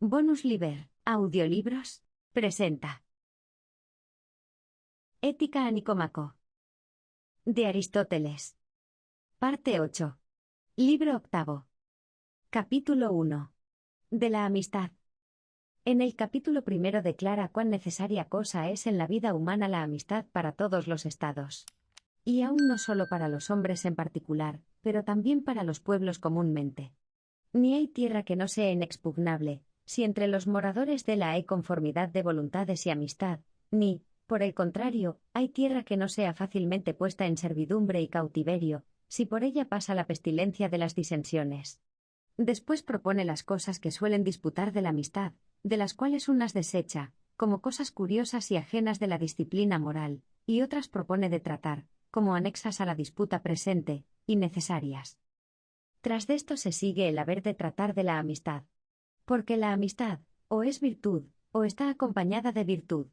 Bonus Liber, Audiolibros, presenta Ética a Nicómaco, de Aristóteles. Parte 8. Libro octavo. Capítulo 1. De la amistad. En el capítulo primero declara cuán necesaria cosa es en la vida humana la amistad para todos los estados. Y aún no solo para los hombres en particular, pero también para los pueblos comúnmente. Ni hay tierra que no sea inexpugnable, si entre los moradores de la hay conformidad de voluntades y amistad, ni, por el contrario, hay tierra que no sea fácilmente puesta en servidumbre y cautiverio, si por ella pasa la pestilencia de las disensiones. Después propone las cosas que suelen disputar de la amistad, de las cuales unas desecha, como cosas curiosas y ajenas de la disciplina moral, y otras propone de tratar, como anexas a la disputa presente, y necesarias. Tras de esto se sigue el haber de tratar de la amistad. Porque la amistad, o es virtud, o está acompañada de virtud.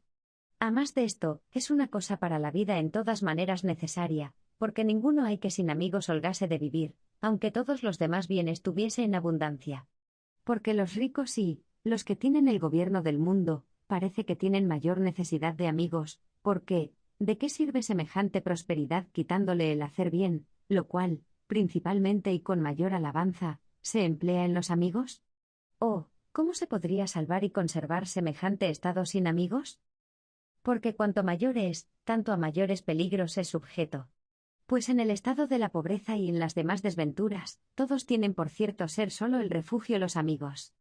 A más de esto, es una cosa para la vida en todas maneras necesaria, porque ninguno hay que sin amigos holgase de vivir, aunque todos los demás bienes tuviese en abundancia. Porque los ricos y, los que tienen el gobierno del mundo, parece que tienen mayor necesidad de amigos, porque, ¿de qué sirve semejante prosperidad quitándole el hacer bien, lo cual, principalmente y con mayor alabanza, se emplea en los amigos? Oh, ¿cómo se podría salvar y conservar semejante estado sin amigos? Porque cuanto mayor es, tanto a mayores peligros es sujeto. Pues en el estado de la pobreza y en las demás desventuras, todos tienen por cierto ser solo el refugio los amigos.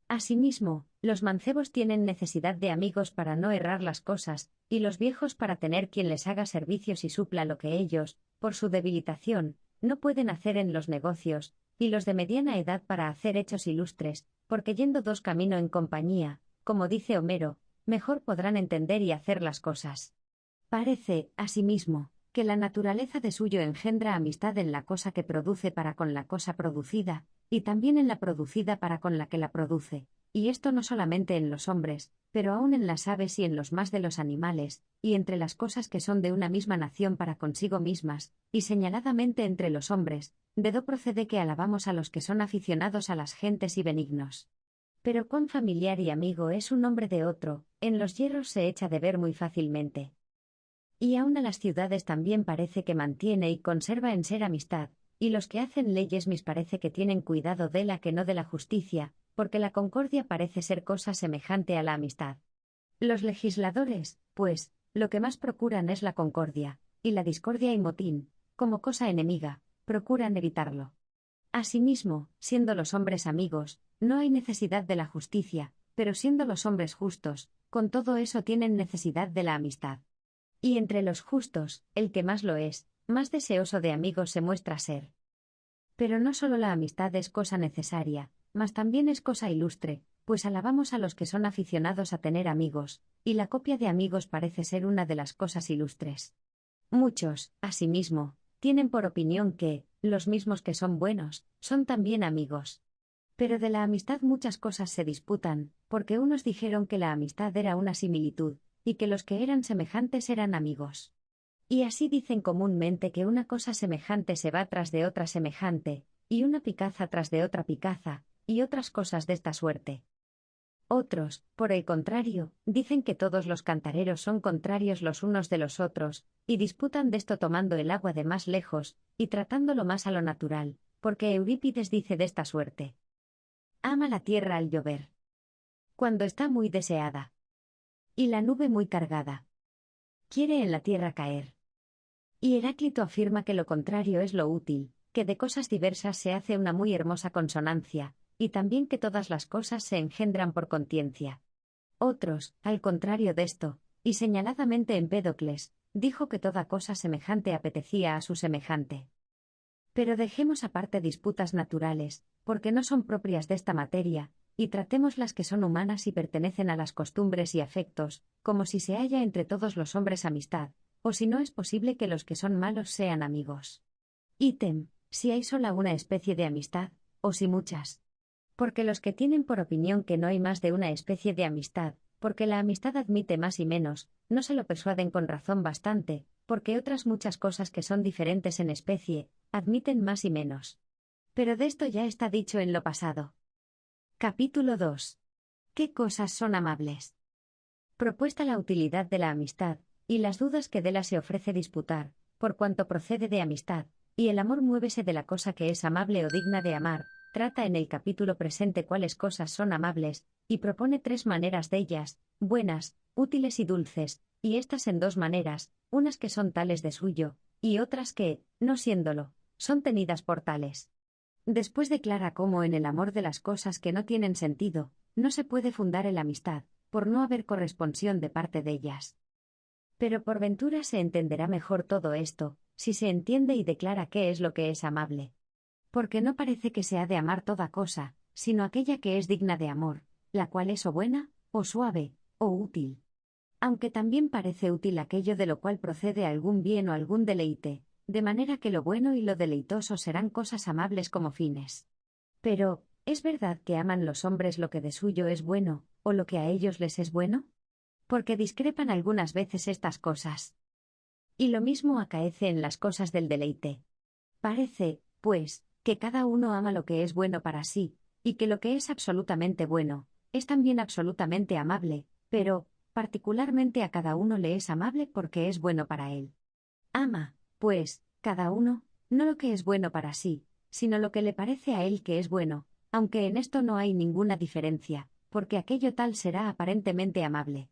Asimismo, los mancebos tienen necesidad de amigos para no errar las cosas, y los viejos para tener quien les haga servicios y supla lo que ellos, por su debilitación, no pueden hacer en los negocios, y los de mediana edad para hacer hechos ilustres, porque yendo dos camino en compañía, como dice Homero, mejor podrán entender y hacer las cosas. Parece, asimismo, que la naturaleza de suyo engendra amistad en la cosa que produce para con la cosa producida, y también en la producida para con la que la produce, y esto no solamente en los hombres, pero aún en las aves y en los más de los animales, y entre las cosas que son de una misma nación para consigo mismas, y señaladamente entre los hombres, de do procede que alabamos a los que son aficionados a las gentes y benignos. Pero cuán familiar y amigo es un hombre de otro, en los yerros se echa de ver muy fácilmente. Y aun a las ciudades también parece que mantiene y conserva en ser amistad, y los que hacen leyes mis parece que tienen cuidado de la que no de la justicia, porque la concordia parece ser cosa semejante a la amistad. Los legisladores, pues, lo que más procuran es la concordia, y la discordia y motín, como cosa enemiga, procuran evitarlo. Asimismo, siendo los hombres amigos, no hay necesidad de la justicia, pero siendo los hombres justos, con todo eso tienen necesidad de la amistad. Y entre los justos, el que más lo es, más deseoso de amigos se muestra ser. Pero no solo la amistad es cosa necesaria, mas también es cosa ilustre, pues alabamos a los que son aficionados a tener amigos, y la copia de amigos parece ser una de las cosas ilustres. Muchos, asimismo, tienen por opinión que, los mismos que son buenos, son también amigos. Pero de la amistad muchas cosas se disputan, porque unos dijeron que la amistad era una similitud, y que los que eran semejantes eran amigos. Y así dicen comúnmente que una cosa semejante se va tras de otra semejante, y una picaza tras de otra picaza, y otras cosas de esta suerte. Otros, por el contrario, dicen que todos los cantareros son contrarios los unos de los otros, y disputan de esto tomando el agua de más lejos, y tratándolo más a lo natural, porque Eurípides dice de esta suerte: ama la tierra al llover, cuando está muy deseada, y la nube muy cargada, quiere en la tierra caer. Y Heráclito afirma que lo contrario es lo útil, que de cosas diversas se hace una muy hermosa consonancia, y también que todas las cosas se engendran por conciencia. Otros, al contrario de esto, y señaladamente Empédocles, dijo que toda cosa semejante apetecía a su semejante. Pero dejemos aparte disputas naturales, porque no son propias de esta materia, y tratemos las que son humanas y pertenecen a las costumbres y afectos, como si se halla entre todos los hombres amistad, o si no es posible que los que son malos sean amigos. Ítem, si hay sola una especie de amistad, o si muchas. Porque los que tienen por opinión que no hay más de una especie de amistad, porque la amistad admite más y menos, no se lo persuaden con razón bastante, porque otras muchas cosas que son diferentes en especie, admiten más y menos. Pero de esto ya está dicho en lo pasado. Capítulo 2. ¿Qué cosas son amables? Propuesta la utilidad de la amistad, y las dudas que de la se ofrece disputar, por cuanto procede de amistad, y el amor muévese de la cosa que es amable o digna de amar, trata en el capítulo presente cuáles cosas son amables, y propone 3 maneras de ellas, buenas, útiles y dulces, y estas en 2 maneras, unas que son tales de suyo, y otras que, no siéndolo, son tenidas por tales. Después declara cómo en el amor de las cosas que no tienen sentido, no se puede fundar el amistad, por no haber corresponsión de parte de ellas. Pero por ventura se entenderá mejor todo esto, si se entiende y declara qué es lo que es amable. Porque no parece que se ha de amar toda cosa, sino aquella que es digna de amor, la cual es o buena, o suave, o útil. Aunque también parece útil aquello de lo cual procede algún bien o algún deleite, de manera que lo bueno y lo deleitoso serán cosas amables como fines. Pero, ¿es verdad que aman los hombres lo que de suyo es bueno, o lo que a ellos les es bueno? Porque discrepan algunas veces estas cosas. Y lo mismo acaece en las cosas del deleite. Parece, pues, que cada uno ama lo que es bueno para sí, y que lo que es absolutamente bueno, es también absolutamente amable, pero, particularmente a cada uno le es amable porque es bueno para él. Ama, pues, cada uno, no lo que es bueno para sí, sino lo que le parece a él que es bueno, aunque en esto no hay ninguna diferencia, porque aquello tal será aparentemente amable.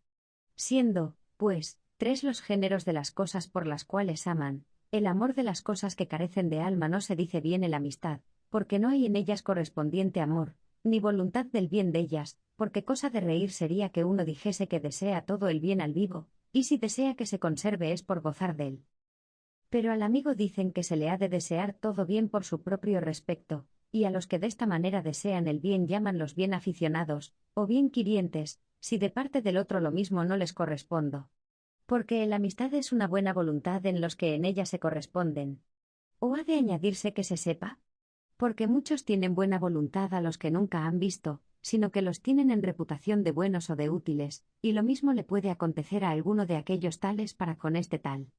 Siendo, pues, 3 los géneros de las cosas por las cuales aman, el amor de las cosas que carecen de alma no se dice bien el amistad, porque no hay en ellas correspondiente amor, ni voluntad del bien de ellas, porque cosa de reír sería que uno dijese que desea todo el bien al vivo, y si desea que se conserve es por gozar de él. Pero al amigo dicen que se le ha de desear todo bien por su propio respecto, y a los que de esta manera desean el bien llaman los bien aficionados, o bien quirientes, si de parte del otro lo mismo no les correspondo. Porque la amistad es una buena voluntad en los que en ella se corresponden. ¿O ha de añadirse que se sepa? Porque muchos tienen buena voluntad a los que nunca han visto, sino que los tienen en reputación de buenos o de útiles, y lo mismo le puede acontecer a alguno de aquellos tales para con este tal.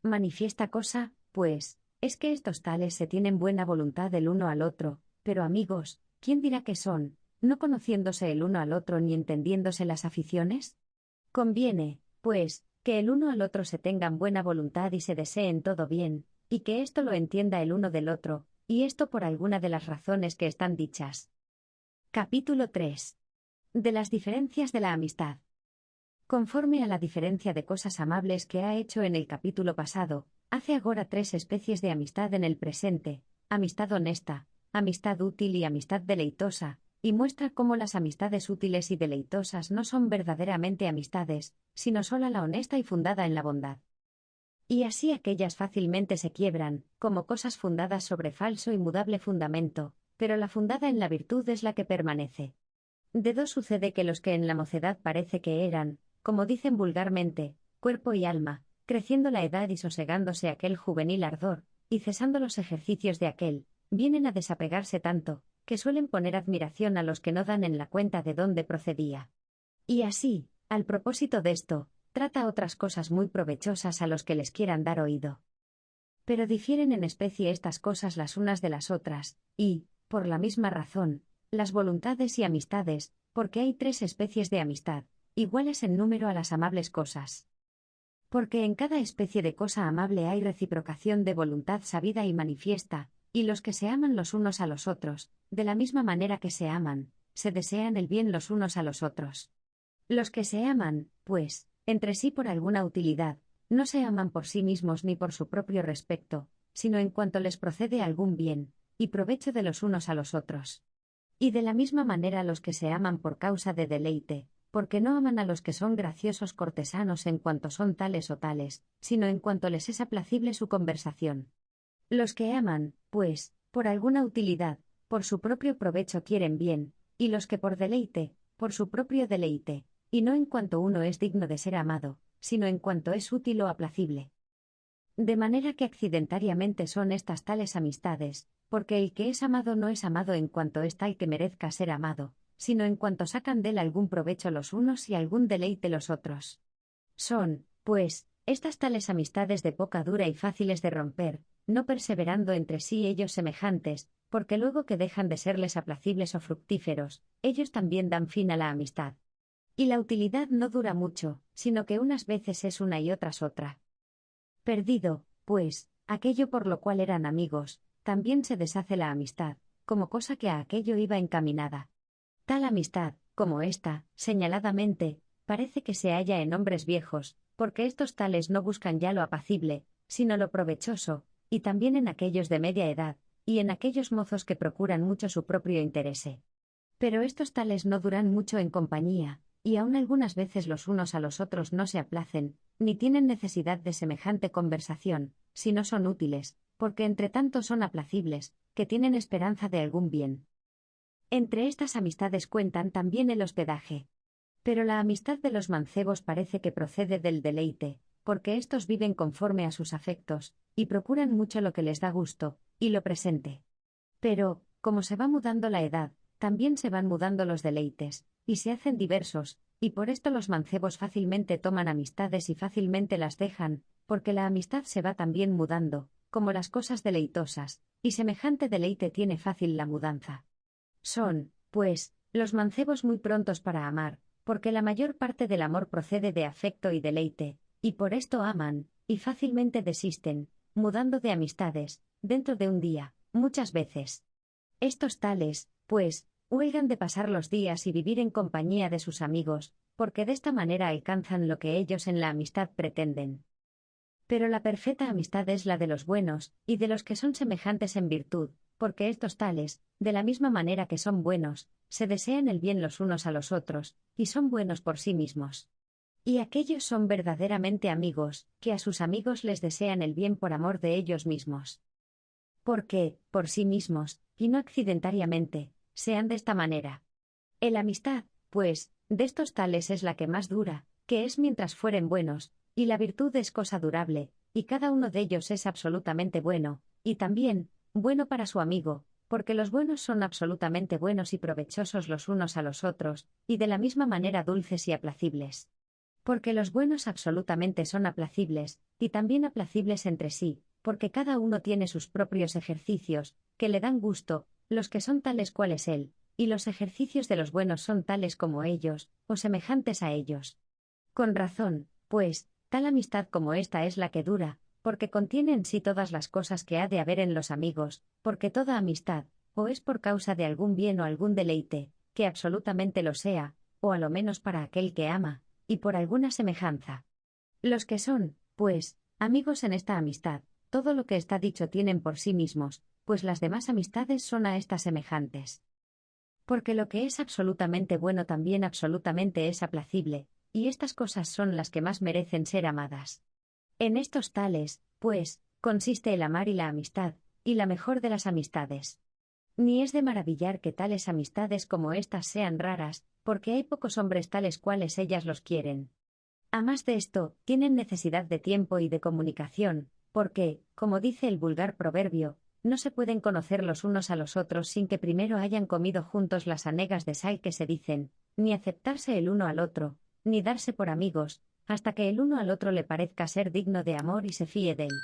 Manifiesta cosa, pues, es que estos tales se tienen buena voluntad el uno al otro, pero amigos, ¿quién dirá que son, no conociéndose el uno al otro ni entendiéndose las aficiones? Conviene, pues, que el uno al otro se tengan buena voluntad y se deseen todo bien, y que esto lo entienda el uno del otro, y esto por alguna de las razones que están dichas. Capítulo 3. De las diferencias de la amistad. Conforme a la diferencia de cosas amables que ha hecho en el capítulo pasado, hace ahora 3 especies de amistad en el presente: amistad honesta, amistad útil y amistad deleitosa, y muestra cómo las amistades útiles y deleitosas no son verdaderamente amistades, sino sola la honesta y fundada en la bondad. Y así aquellas fácilmente se quiebran, como cosas fundadas sobre falso y mudable fundamento, pero la fundada en la virtud es la que permanece. De 2 sucede que los que en la mocedad parece que eran, como dicen vulgarmente, cuerpo y alma, creciendo la edad y sosegándose aquel juvenil ardor, y cesando los ejercicios de aquel, vienen a desapegarse tanto, que suelen poner admiración a los que no dan en la cuenta de dónde procedía. Y así, al propósito de esto, trata otras cosas muy provechosas a los que les quieran dar oído. Pero difieren en especie estas cosas las unas de las otras, y, por la misma razón, las voluntades y amistades, porque hay 3 especies de amistad, iguales en número a las amables cosas. Porque en cada especie de cosa amable hay reciprocación de voluntad sabida y manifiesta, y los que se aman los unos a los otros, de la misma manera que se aman, se desean el bien los unos a los otros. Los que se aman, pues, entre sí por alguna utilidad, no se aman por sí mismos ni por su propio respecto, sino en cuanto les procede algún bien, y provecho de los unos a los otros. Y de la misma manera los que se aman por causa de deleite, porque no aman a los que son graciosos cortesanos en cuanto son tales o tales, sino en cuanto les es aplacible su conversación. Los que aman, pues, por alguna utilidad, por su propio provecho quieren bien, y los que por deleite, por su propio deleite, y no en cuanto uno es digno de ser amado, sino en cuanto es útil o aplacible. De manera que accidentariamente son estas tales amistades, porque el que es amado no es amado en cuanto es tal que merezca ser amado, sino en cuanto sacan de él algún provecho los unos y algún deleite los otros. Son, pues, estas tales amistades de poca dura y fáciles de romper, no perseverando entre sí ellos semejantes, porque luego que dejan de serles apacibles o fructíferos, ellos también dan fin a la amistad. Y la utilidad no dura mucho, sino que unas veces es una y otras otra. Perdido, pues, aquello por lo cual eran amigos, también se deshace la amistad, como cosa que a aquello iba encaminada. Tal amistad, como esta, señaladamente, parece que se halla en hombres viejos, porque estos tales no buscan ya lo apacible, sino lo provechoso, y también en aquellos de media edad, y en aquellos mozos que procuran mucho su propio interese. Pero estos tales no duran mucho en compañía, y aun algunas veces los unos a los otros no se aplacen, ni tienen necesidad de semejante conversación, si no son útiles, porque entre tanto son aplacibles, que tienen esperanza de algún bien. Entre estas amistades cuentan también el hospedaje. Pero la amistad de los mancebos parece que procede del deleite, porque éstos viven conforme a sus afectos, y procuran mucho lo que les da gusto, y lo presente. Pero, como se va mudando la edad, también se van mudando los deleites, y se hacen diversos, y por esto los mancebos fácilmente toman amistades y fácilmente las dejan, porque la amistad se va también mudando, como las cosas deleitosas, y semejante deleite tiene fácil la mudanza. Son, pues, los mancebos muy prontos para amar, porque la mayor parte del amor procede de afecto y deleite, y por esto aman, y fácilmente desisten, mudando de amistades, dentro de un día, muchas veces. Estos tales, pues, huelgan de pasar los días y vivir en compañía de sus amigos, porque de esta manera alcanzan lo que ellos en la amistad pretenden. Pero la perfecta amistad es la de los buenos, y de los que son semejantes en virtud, porque estos tales, de la misma manera que son buenos, se desean el bien los unos a los otros, y son buenos por sí mismos. Y aquellos son verdaderamente amigos, que a sus amigos les desean el bien por amor de ellos mismos. Porque, por sí mismos, y no accidentariamente, sean de esta manera. El amistad, pues, de estos tales es la que más dura, que es mientras fueren buenos, y la virtud es cosa durable, y cada uno de ellos es absolutamente bueno, y también, bueno para su amigo, porque los buenos son absolutamente buenos y provechosos los unos a los otros, y de la misma manera dulces y aplacibles. Porque los buenos absolutamente son aplacibles, y también aplacibles entre sí, porque cada uno tiene sus propios ejercicios, que le dan gusto, los que son tales cuales él, y los ejercicios de los buenos son tales como ellos, o semejantes a ellos. Con razón, pues, tal amistad como esta es la que dura, porque contiene en sí todas las cosas que ha de haber en los amigos, porque toda amistad, o es por causa de algún bien o algún deleite, que absolutamente lo sea, o a lo menos para aquel que ama, y por alguna semejanza. Los que son, pues, amigos en esta amistad, todo lo que está dicho tienen por sí mismos, pues las demás amistades son a estas semejantes. Porque lo que es absolutamente bueno también absolutamente es aplacible, y estas cosas son las que más merecen ser amadas. En estos tales, pues, consiste el amar y la amistad, y la mejor de las amistades. Ni es de maravillar que tales amistades como estas sean raras, porque hay pocos hombres tales cuales ellas los quieren. A más de esto, tienen necesidad de tiempo y de comunicación, porque, como dice el vulgar proverbio, no se pueden conocer los unos a los otros sin que primero hayan comido juntos las hanegas de sal que se dicen, ni aceptarse el uno al otro, ni darse por amigos, hasta que el uno al otro le parezca ser digno de amor y se fíe de él.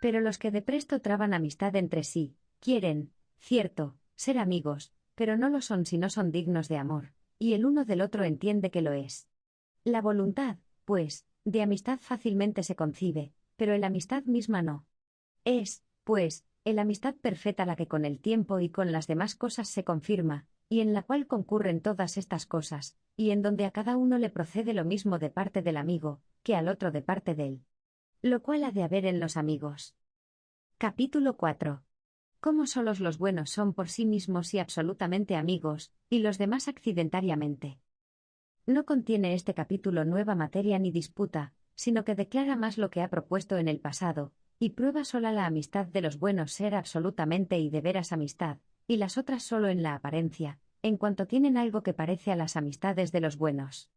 Pero los que de presto traban amistad entre sí, quieren, cierto, ser amigos, pero no lo son si no son dignos de amor, y el uno del otro entiende que lo es. La voluntad, pues, de amistad fácilmente se concibe, pero el amistad misma no. Es, pues, el amistad perfecta la que con el tiempo y con las demás cosas se confirma, y en la cual concurren todas estas cosas, y en donde a cada uno le procede lo mismo de parte del amigo, que al otro de parte de él. Lo cual ha de haber en los amigos. Capítulo 4. Cómo solos los buenos son por sí mismos y absolutamente amigos, y los demás accidentariamente. No contiene este capítulo nueva materia ni disputa, sino que declara más lo que ha propuesto en el pasado, y prueba sola la amistad de los buenos ser absolutamente y de veras amistad, y las otras solo en la apariencia, en cuanto tienen algo que parece a las amistades de los buenos.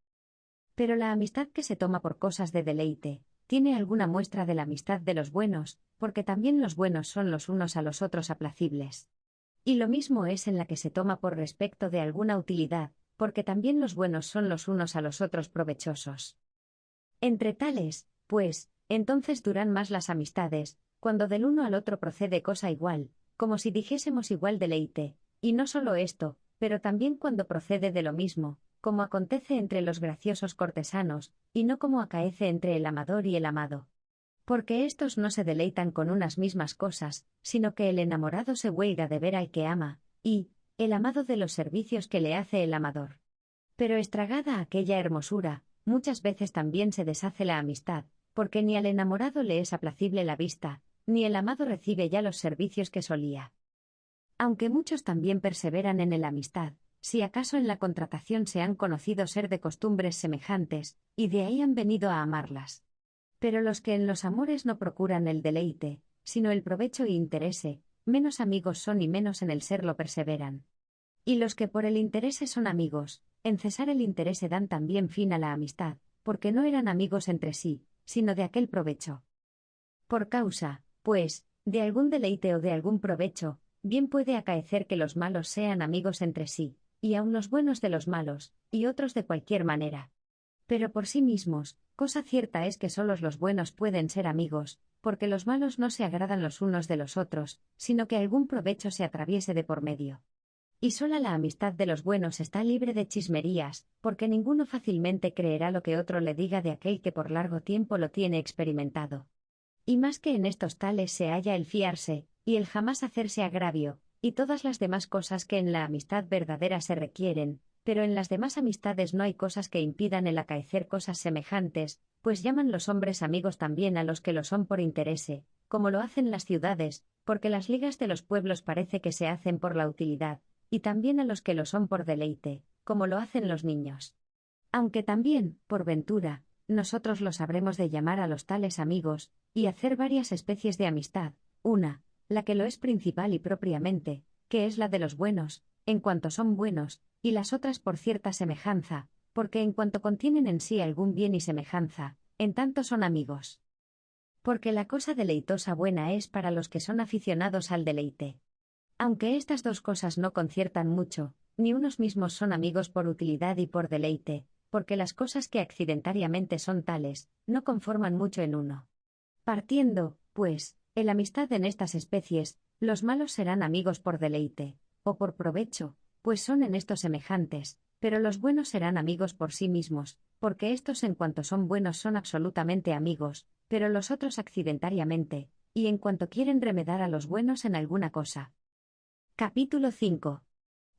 Pero la amistad que se toma por cosas de deleite, tiene alguna muestra de la amistad de los buenos, porque también los buenos son los unos a los otros aplacibles. Y lo mismo es en la que se toma por respecto de alguna utilidad, porque también los buenos son los unos a los otros provechosos. Entre tales, pues, entonces duran más las amistades, cuando del uno al otro procede cosa igual, como si dijésemos igual deleite, y no solo esto, pero también cuando procede de lo mismo, como acontece entre los graciosos cortesanos, y no como acaece entre el amador y el amado. Porque éstos no se deleitan con unas mismas cosas, sino que el enamorado se huelga de ver al que ama, y, el amado de los servicios que le hace el amador. Pero estragada aquella hermosura, muchas veces también se deshace la amistad, porque ni al enamorado le es aplacible la vista, ni el amado recibe ya los servicios que solía. Aunque muchos también perseveran en la amistad, si acaso en la contratación se han conocido ser de costumbres semejantes, y de ahí han venido a amarlas. Pero los que en los amores no procuran el deleite, sino el provecho y interese, menos amigos son y menos en el serlo perseveran. Y los que por el interese son amigos, en cesar el interese dan también fin a la amistad, porque no eran amigos entre sí, sino de aquel provecho. Por causa, pues, de algún deleite o de algún provecho, bien puede acaecer que los malos sean amigos entre sí, y aun los buenos de los malos, y otros de cualquier manera. Pero por sí mismos, cosa cierta es que solos los buenos pueden ser amigos, porque los malos no se agradan los unos de los otros, sino que algún provecho se atraviese de por medio. Y sola la amistad de los buenos está libre de chismerías, porque ninguno fácilmente creerá lo que otro le diga de aquel que por largo tiempo lo tiene experimentado. Y más que en estos tales se halla el fiarse, y el jamás hacerse agravio, y todas las demás cosas que en la amistad verdadera se requieren, pero en las demás amistades no hay cosas que impidan el acaecer cosas semejantes, pues llaman los hombres amigos también a los que lo son por interese, como lo hacen las ciudades, porque las ligas de los pueblos parece que se hacen por la utilidad, y también a los que lo son por deleite, como lo hacen los niños. Aunque también, por ventura, nosotros los habremos de llamar a los tales amigos, y hacer varias especies de amistad, una, la que lo es principal y propiamente, que es la de los buenos, en cuanto son buenos, y las otras por cierta semejanza, porque en cuanto contienen en sí algún bien y semejanza, en tanto son amigos. Porque la cosa deleitosa buena es para los que son aficionados al deleite. Aunque estas dos cosas no conciertan mucho, ni unos mismos son amigos por utilidad y por deleite, porque las cosas que accidentariamente son tales, no conforman mucho en uno. Partiendo, pues, el amistad en estas especies, los malos serán amigos por deleite, o por provecho, pues son en esto semejantes, pero los buenos serán amigos por sí mismos, porque estos en cuanto son buenos son absolutamente amigos, pero los otros accidentariamente, y en cuanto quieren remedar a los buenos en alguna cosa. Capítulo 5.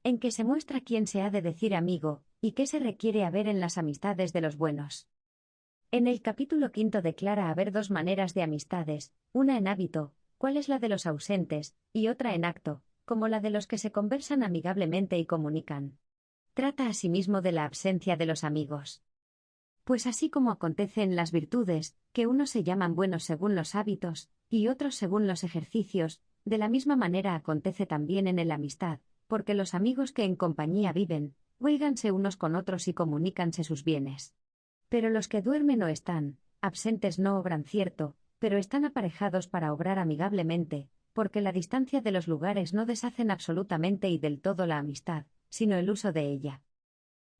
En que se muestra quién se ha de decir amigo, y qué se requiere haber en las amistades de los buenos. En el capítulo 5 declara haber dos maneras de amistades, una en hábito, cuál es la de los ausentes, y otra en acto, como la de los que se conversan amigablemente y comunican. Trata asimismo de la ausencia de los amigos. Pues así como acontece en las virtudes, que unos se llaman buenos según los hábitos, y otros según los ejercicios, de la misma manera acontece también en la amistad, porque los amigos que en compañía viven, huélganse unos con otros y comunícanse sus bienes. Pero los que duermen o están, absentes no obran cierto, pero están aparejados para obrar amigablemente, porque la distancia de los lugares no deshacen absolutamente y del todo la amistad, sino el uso de ella.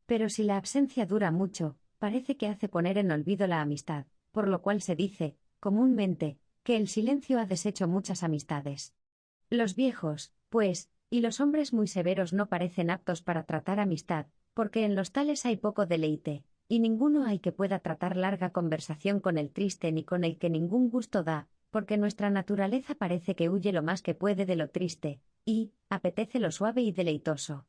Pero si la ausencia dura mucho, parece que hace poner en olvido la amistad, por lo cual se dice, comúnmente, que el silencio ha deshecho muchas amistades. Los viejos, pues, y los hombres muy severos no parecen aptos para tratar amistad, porque en los tales hay poco deleite, y ninguno hay que pueda tratar larga conversación con el triste ni con el que ningún gusto da, porque nuestra naturaleza parece que huye lo más que puede de lo triste, y apetece lo suave y deleitoso.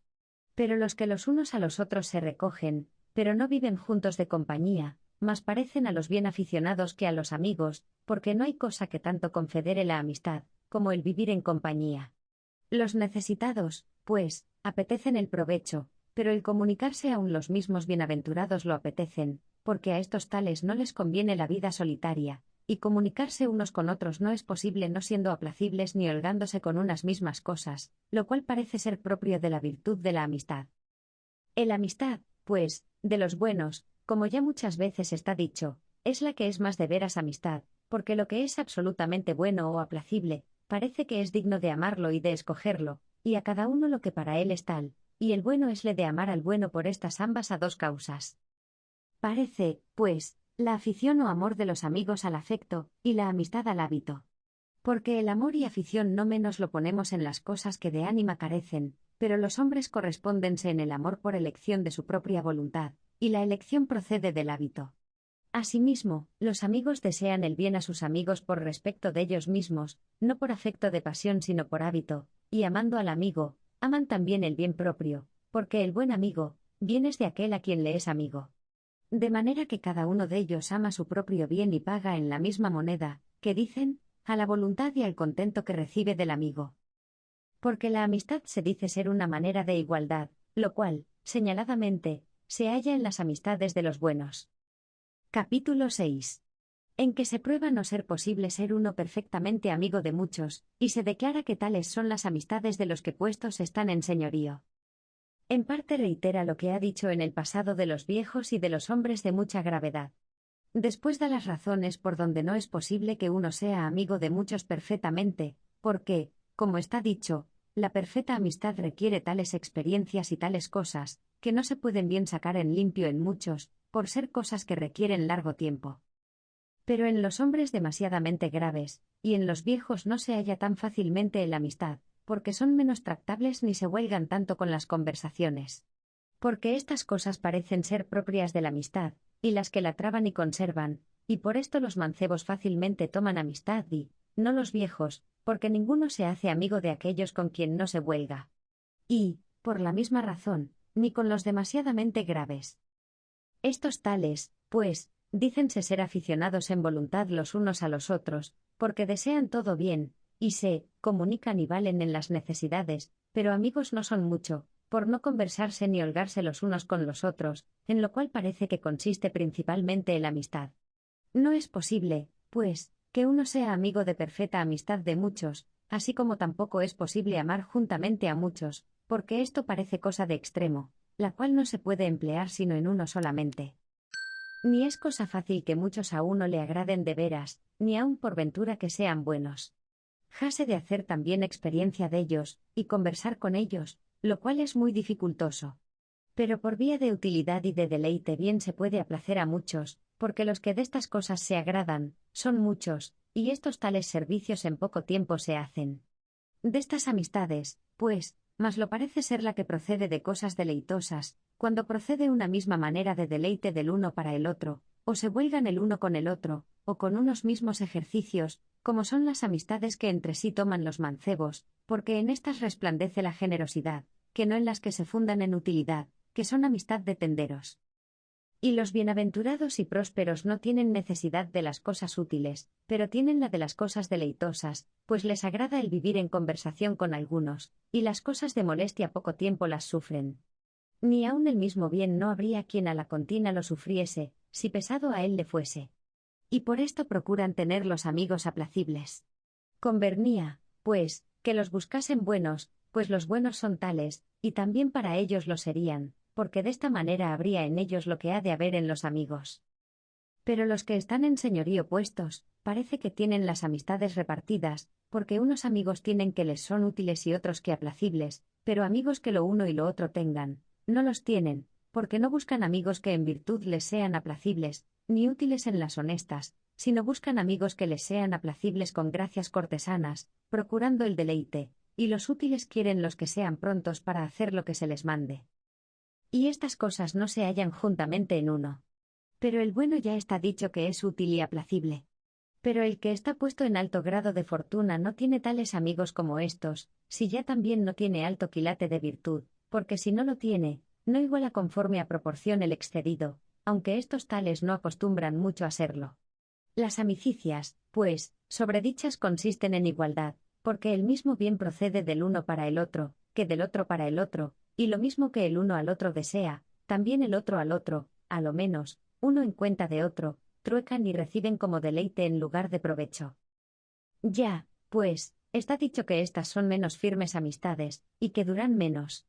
Pero los que los unos a los otros se recogen, pero no viven juntos de compañía, más parecen a los bien aficionados que a los amigos, porque no hay cosa que tanto confedere la amistad, como el vivir en compañía. Los necesitados, pues, apetecen el provecho, pero el comunicarse aun los mismos bienaventurados lo apetecen, porque a estos tales no les conviene la vida solitaria, y comunicarse unos con otros no es posible no siendo aplacibles ni holgándose con unas mismas cosas, lo cual parece ser propio de la virtud de la amistad. El amistad, pues, de los buenos, como ya muchas veces está dicho, es la que es más de veras amistad, porque lo que es absolutamente bueno o aplacible, parece que es digno de amarlo y de escogerlo, y a cada uno lo que para él es tal, y el bueno esle de amar al bueno por estas ambas a dos causas. Parece, pues, la afición o amor de los amigos al afecto, y la amistad al hábito. Porque el amor y afición no menos lo ponemos en las cosas que de ánima carecen, pero los hombres correspóndense en el amor por elección de su propia voluntad, y la elección procede del hábito. Asimismo, los amigos desean el bien a sus amigos por respecto de ellos mismos, no por afecto de pasión sino por hábito, y amando al amigo, aman también el bien propio, porque el buen amigo, bien es de aquel a quien le es amigo. De manera que cada uno de ellos ama su propio bien y paga en la misma moneda, que dicen, a la voluntad y al contento que recibe del amigo. Porque la amistad se dice ser una manera de igualdad, lo cual, señaladamente, se halla en las amistades de los buenos. Capítulo 6. En que se prueba no ser posible ser uno perfectamente amigo de muchos, y se declara que tales son las amistades de los que puestos están en señorío. En parte reitera lo que ha dicho en el pasado de los viejos y de los hombres de mucha gravedad. Después da las razones por donde no es posible que uno sea amigo de muchos perfectamente, porque, como está dicho, la perfecta amistad requiere tales experiencias y tales cosas, que no se pueden bien sacar en limpio en muchos, por ser cosas que requieren largo tiempo. Pero en los hombres demasiadamente graves, y en los viejos no se halla tan fácilmente la amistad, porque son menos tractables ni se huelgan tanto con las conversaciones. Porque estas cosas parecen ser propias de la amistad, y las que la traban y conservan, y por esto los mancebos fácilmente toman amistad y, no los viejos, porque ninguno se hace amigo de aquellos con quien no se huelga. Y, por la misma razón, ni con los demasiadamente graves. Estos tales, pues, dícense ser aficionados en voluntad los unos a los otros, porque desean todo bien, y se comunican y valen en las necesidades, pero amigos no son mucho, por no conversarse ni holgarse los unos con los otros, en lo cual parece que consiste principalmente en la amistad. No es posible, pues, que uno sea amigo de perfecta amistad de muchos, así como tampoco es posible amar juntamente a muchos, porque esto parece cosa de extremo, la cual no se puede emplear sino en uno solamente. Ni es cosa fácil que muchos a uno le agraden de veras, ni aun por ventura que sean buenos. Jase de hacer también experiencia de ellos, y conversar con ellos, lo cual es muy dificultoso. Pero por vía de utilidad y de deleite bien se puede aplacer a muchos, porque los que de estas cosas se agradan, son muchos, y estos tales servicios en poco tiempo se hacen. De estas amistades, pues, mas lo parece ser la que procede de cosas deleitosas, cuando procede una misma manera de deleite del uno para el otro, o se huelgan el uno con el otro, o con unos mismos ejercicios, como son las amistades que entre sí toman los mancebos, porque en estas resplandece la generosidad, que no en las que se fundan en utilidad, que son amistad de tenderos. Y los bienaventurados y prósperos no tienen necesidad de las cosas útiles, pero tienen la de las cosas deleitosas, pues les agrada el vivir en conversación con algunos, y las cosas de molestia poco tiempo las sufren. Ni aun el mismo bien no habría quien a la contina lo sufriese, si pesado a él le fuese. Y por esto procuran tener los amigos aplacibles. Convernía, pues, que los buscasen buenos, pues los buenos son tales, y también para ellos lo serían, porque de esta manera habría en ellos lo que ha de haber en los amigos. Pero los que están en señorío puestos, parece que tienen las amistades repartidas, porque unos amigos tienen que les son útiles y otros que aplacibles, pero amigos que lo uno y lo otro tengan, no los tienen, porque no buscan amigos que en virtud les sean aplacibles, ni útiles en las honestas, sino buscan amigos que les sean aplacibles con gracias cortesanas, procurando el deleite, y los útiles quieren los que sean prontos para hacer lo que se les mande. Y estas cosas no se hallan juntamente en uno. Pero el bueno ya está dicho que es útil y aplacible. Pero el que está puesto en alto grado de fortuna no tiene tales amigos como estos, si ya también no tiene alto quilate de virtud, porque si no lo tiene, no iguala conforme a proporción el excedido, aunque estos tales no acostumbran mucho a serlo. Las amicicias, pues, sobredichas consisten en igualdad, porque el mismo bien procede del uno para el otro, que del otro para el otro, y lo mismo que el uno al otro desea, también el otro al otro, a lo menos, uno en cuenta de otro, truecan y reciben como deleite en lugar de provecho. Ya, pues, está dicho que estas son menos firmes amistades, y que duran menos.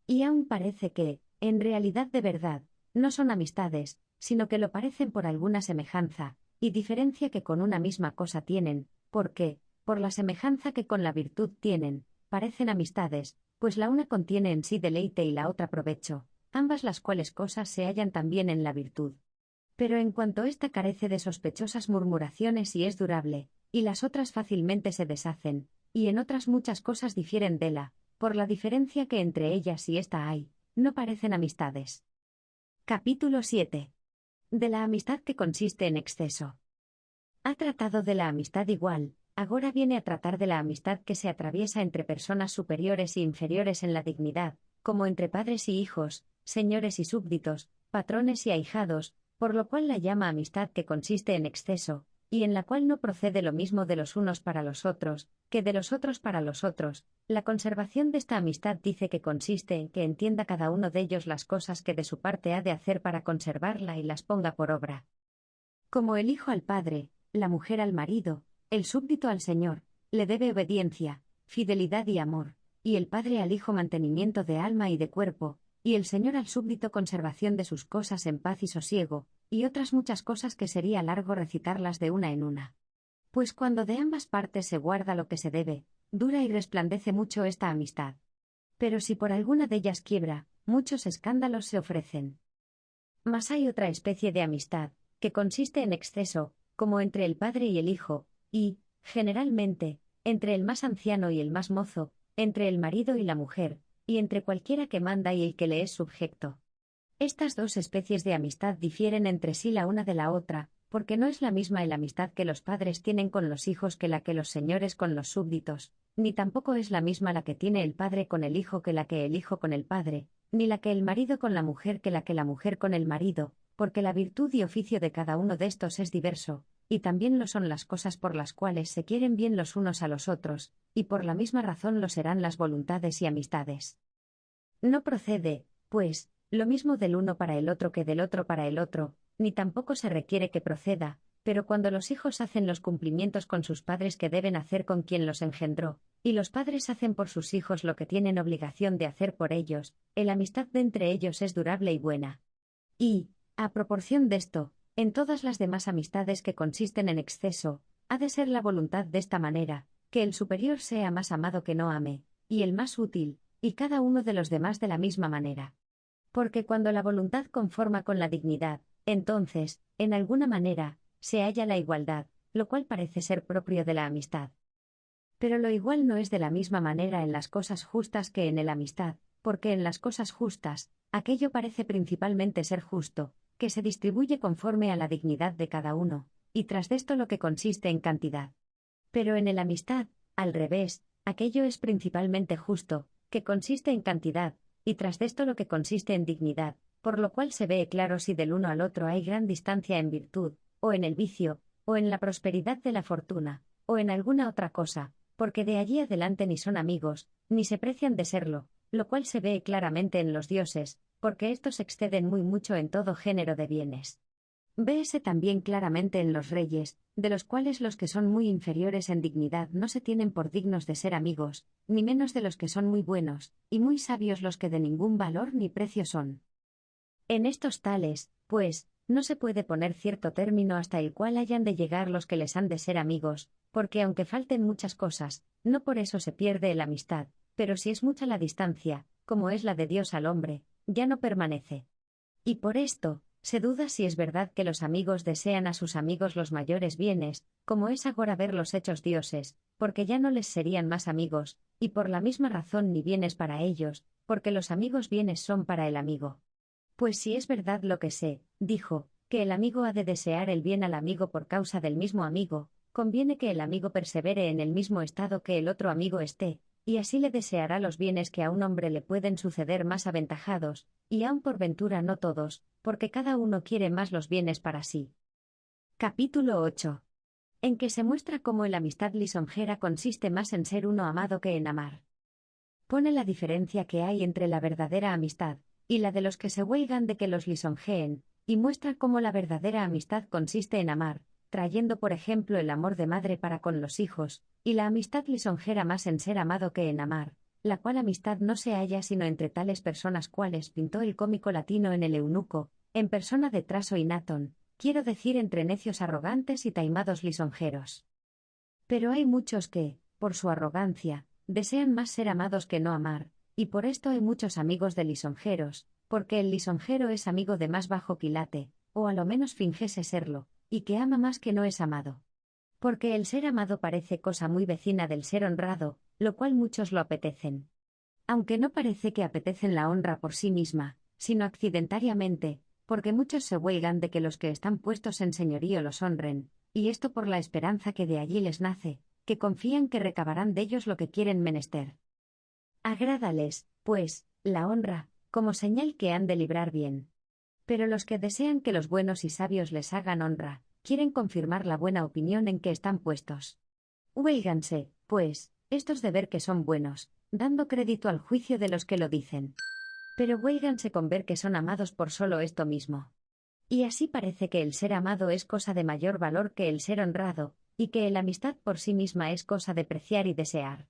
Y aún parece que, en realidad de verdad, no son amistades, sino que lo parecen por alguna semejanza, y diferencia que con una misma cosa tienen, porque, por la semejanza que con la virtud tienen, parecen amistades, pues la una contiene en sí deleite y la otra provecho, ambas las cuales cosas se hallan también en la virtud. Pero en cuanto ésta carece de sospechosas murmuraciones y es durable, y las otras fácilmente se deshacen, y en otras muchas cosas difieren dela, por la diferencia que entre ellas y esta hay, no parecen amistades. Capítulo 7. De la amistad que consiste en exceso. Ha tratado de la amistad igual, ahora viene a tratar de la amistad que se atraviesa entre personas superiores e inferiores en la dignidad, como entre padres y hijos, señores y súbditos, patrones y ahijados, por lo cual la llama amistad que consiste en exceso, y en la cual no procede lo mismo de los unos para los otros, que de los otros para los otros. La conservación de esta amistad dice que consiste en que entienda cada uno de ellos las cosas que de su parte ha de hacer para conservarla y las ponga por obra. Como el hijo al padre, la mujer al marido, el súbdito al señor, le debe obediencia, fidelidad y amor, y el padre al hijo mantenimiento de alma y de cuerpo, y el señor al súbdito conservación de sus cosas en paz y sosiego, y otras muchas cosas que sería largo recitarlas de una en una. Pues cuando de ambas partes se guarda lo que se debe, dura y resplandece mucho esta amistad. Pero si por alguna de ellas quiebra, muchos escándalos se ofrecen. Mas hay otra especie de amistad, que consiste en exceso, como entre el padre y el hijo, y, generalmente, entre el más anciano y el más mozo, entre el marido y la mujer, y entre cualquiera que manda y el que le es subjecto. Estas dos especies de amistad difieren entre sí la una de la otra, porque no es la misma la amistad que los padres tienen con los hijos que la que los señores con los súbditos, ni tampoco es la misma la que tiene el padre con el hijo que la que el hijo con el padre, ni la que el marido con la mujer que la mujer con el marido, porque la virtud y oficio de cada uno de estos es diverso, y también lo son las cosas por las cuales se quieren bien los unos a los otros, y por la misma razón lo serán las voluntades y amistades. No procede, pues, lo mismo del uno para el otro que del otro para el otro, ni tampoco se requiere que proceda, pero cuando los hijos hacen los cumplimientos con sus padres que deben hacer con quien los engendró, y los padres hacen por sus hijos lo que tienen obligación de hacer por ellos, la amistad de entre ellos es durable y buena. Y, a proporción de esto, en todas las demás amistades que consisten en exceso, ha de ser la voluntad de esta manera, que el superior sea más amado que no ame, y el más útil, y cada uno de los demás de la misma manera. Porque cuando la voluntad conforma con la dignidad, entonces, en alguna manera, se halla la igualdad, lo cual parece ser propio de la amistad. Pero lo igual no es de la misma manera en las cosas justas que en la amistad, porque en las cosas justas, aquello parece principalmente ser justo, que se distribuye conforme a la dignidad de cada uno, y tras de esto lo que consiste en cantidad. Pero en la amistad, al revés, aquello es principalmente justo, que consiste en cantidad, y tras de esto lo que consiste en dignidad, por lo cual se ve claro si del uno al otro hay gran distancia en virtud, o en el vicio, o en la prosperidad de la fortuna, o en alguna otra cosa, porque de allí adelante ni son amigos, ni se precian de serlo, lo cual se ve claramente en los dioses, porque éstos exceden muy mucho en todo género de bienes. Véese también claramente en los reyes, de los cuales los que son muy inferiores en dignidad no se tienen por dignos de ser amigos, ni menos de los que son muy buenos, y muy sabios los que de ningún valor ni precio son. En estos tales, pues, no se puede poner cierto término hasta el cual hayan de llegar los que les han de ser amigos, porque aunque falten muchas cosas, no por eso se pierde la amistad, pero si es mucha la distancia, como es la de Dios al hombre, ya no permanece. Y por esto, se duda si es verdad que los amigos desean a sus amigos los mayores bienes, como es agora ver los hechos dioses, porque ya no les serían más amigos, y por la misma razón ni bienes para ellos, porque los amigos bienes son para el amigo. Pues si es verdad lo que sé, dijo, que el amigo ha de desear el bien al amigo por causa del mismo amigo, conviene que el amigo persevere en el mismo estado que el otro amigo esté, y así le deseará los bienes que a un hombre le pueden suceder más aventajados, y aun por ventura no todos, porque cada uno quiere más los bienes para sí. Capítulo 8. En que se muestra cómo la amistad lisonjera consiste más en ser uno amado que en amar. Pone la diferencia que hay entre la verdadera amistad, y la de los que se huelgan de que los lisonjeen, y muestra cómo la verdadera amistad consiste en amar, trayendo por ejemplo el amor de madre para con los hijos, y la amistad lisonjera más en ser amado que en amar, la cual amistad no se halla sino entre tales personas cuales pintó el cómico latino en el Eunuco, en persona de Traso y Natón, quiero decir entre necios arrogantes y taimados lisonjeros. Pero hay muchos que, por su arrogancia, desean más ser amados que no amar, y por esto hay muchos amigos de lisonjeros, porque el lisonjero es amigo de más bajo quilate, o a lo menos fingese serlo, y que ama más que no es amado. Porque el ser amado parece cosa muy vecina del ser honrado, lo cual muchos lo apetecen. Aunque no parece que apetecen la honra por sí misma, sino accidentariamente, porque muchos se huelgan de que los que están puestos en señorío los honren, y esto por la esperanza que de allí les nace, que confían que recabarán de ellos lo que quieren menester. Agrádales, pues, la honra, como señal que han de librar bien. Pero los que desean que los buenos y sabios les hagan honra, quieren confirmar la buena opinión en que están puestos. Huélganse, pues, estos de ver que son buenos, dando crédito al juicio de los que lo dicen. Pero huélganse con ver que son amados por solo esto mismo. Y así parece que el ser amado es cosa de mayor valor que el ser honrado, y que el amistad por sí misma es cosa de preciar y desear.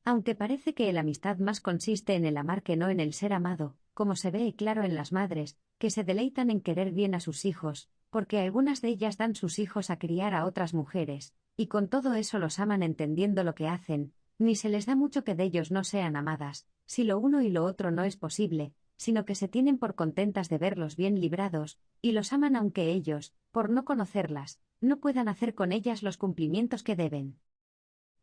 Aunque parece que el amistad más consiste en el amar que no en el ser amado, como se ve claro en las madres, que se deleitan en querer bien a sus hijos, porque algunas de ellas dan sus hijos a criar a otras mujeres, y con todo eso los aman entendiendo lo que hacen, ni se les da mucho que de ellos no sean amadas, si lo uno y lo otro no es posible, sino que se tienen por contentas de verlos bien librados, y los aman aunque ellos, por no conocerlas, no puedan hacer con ellas los cumplimientos que deben.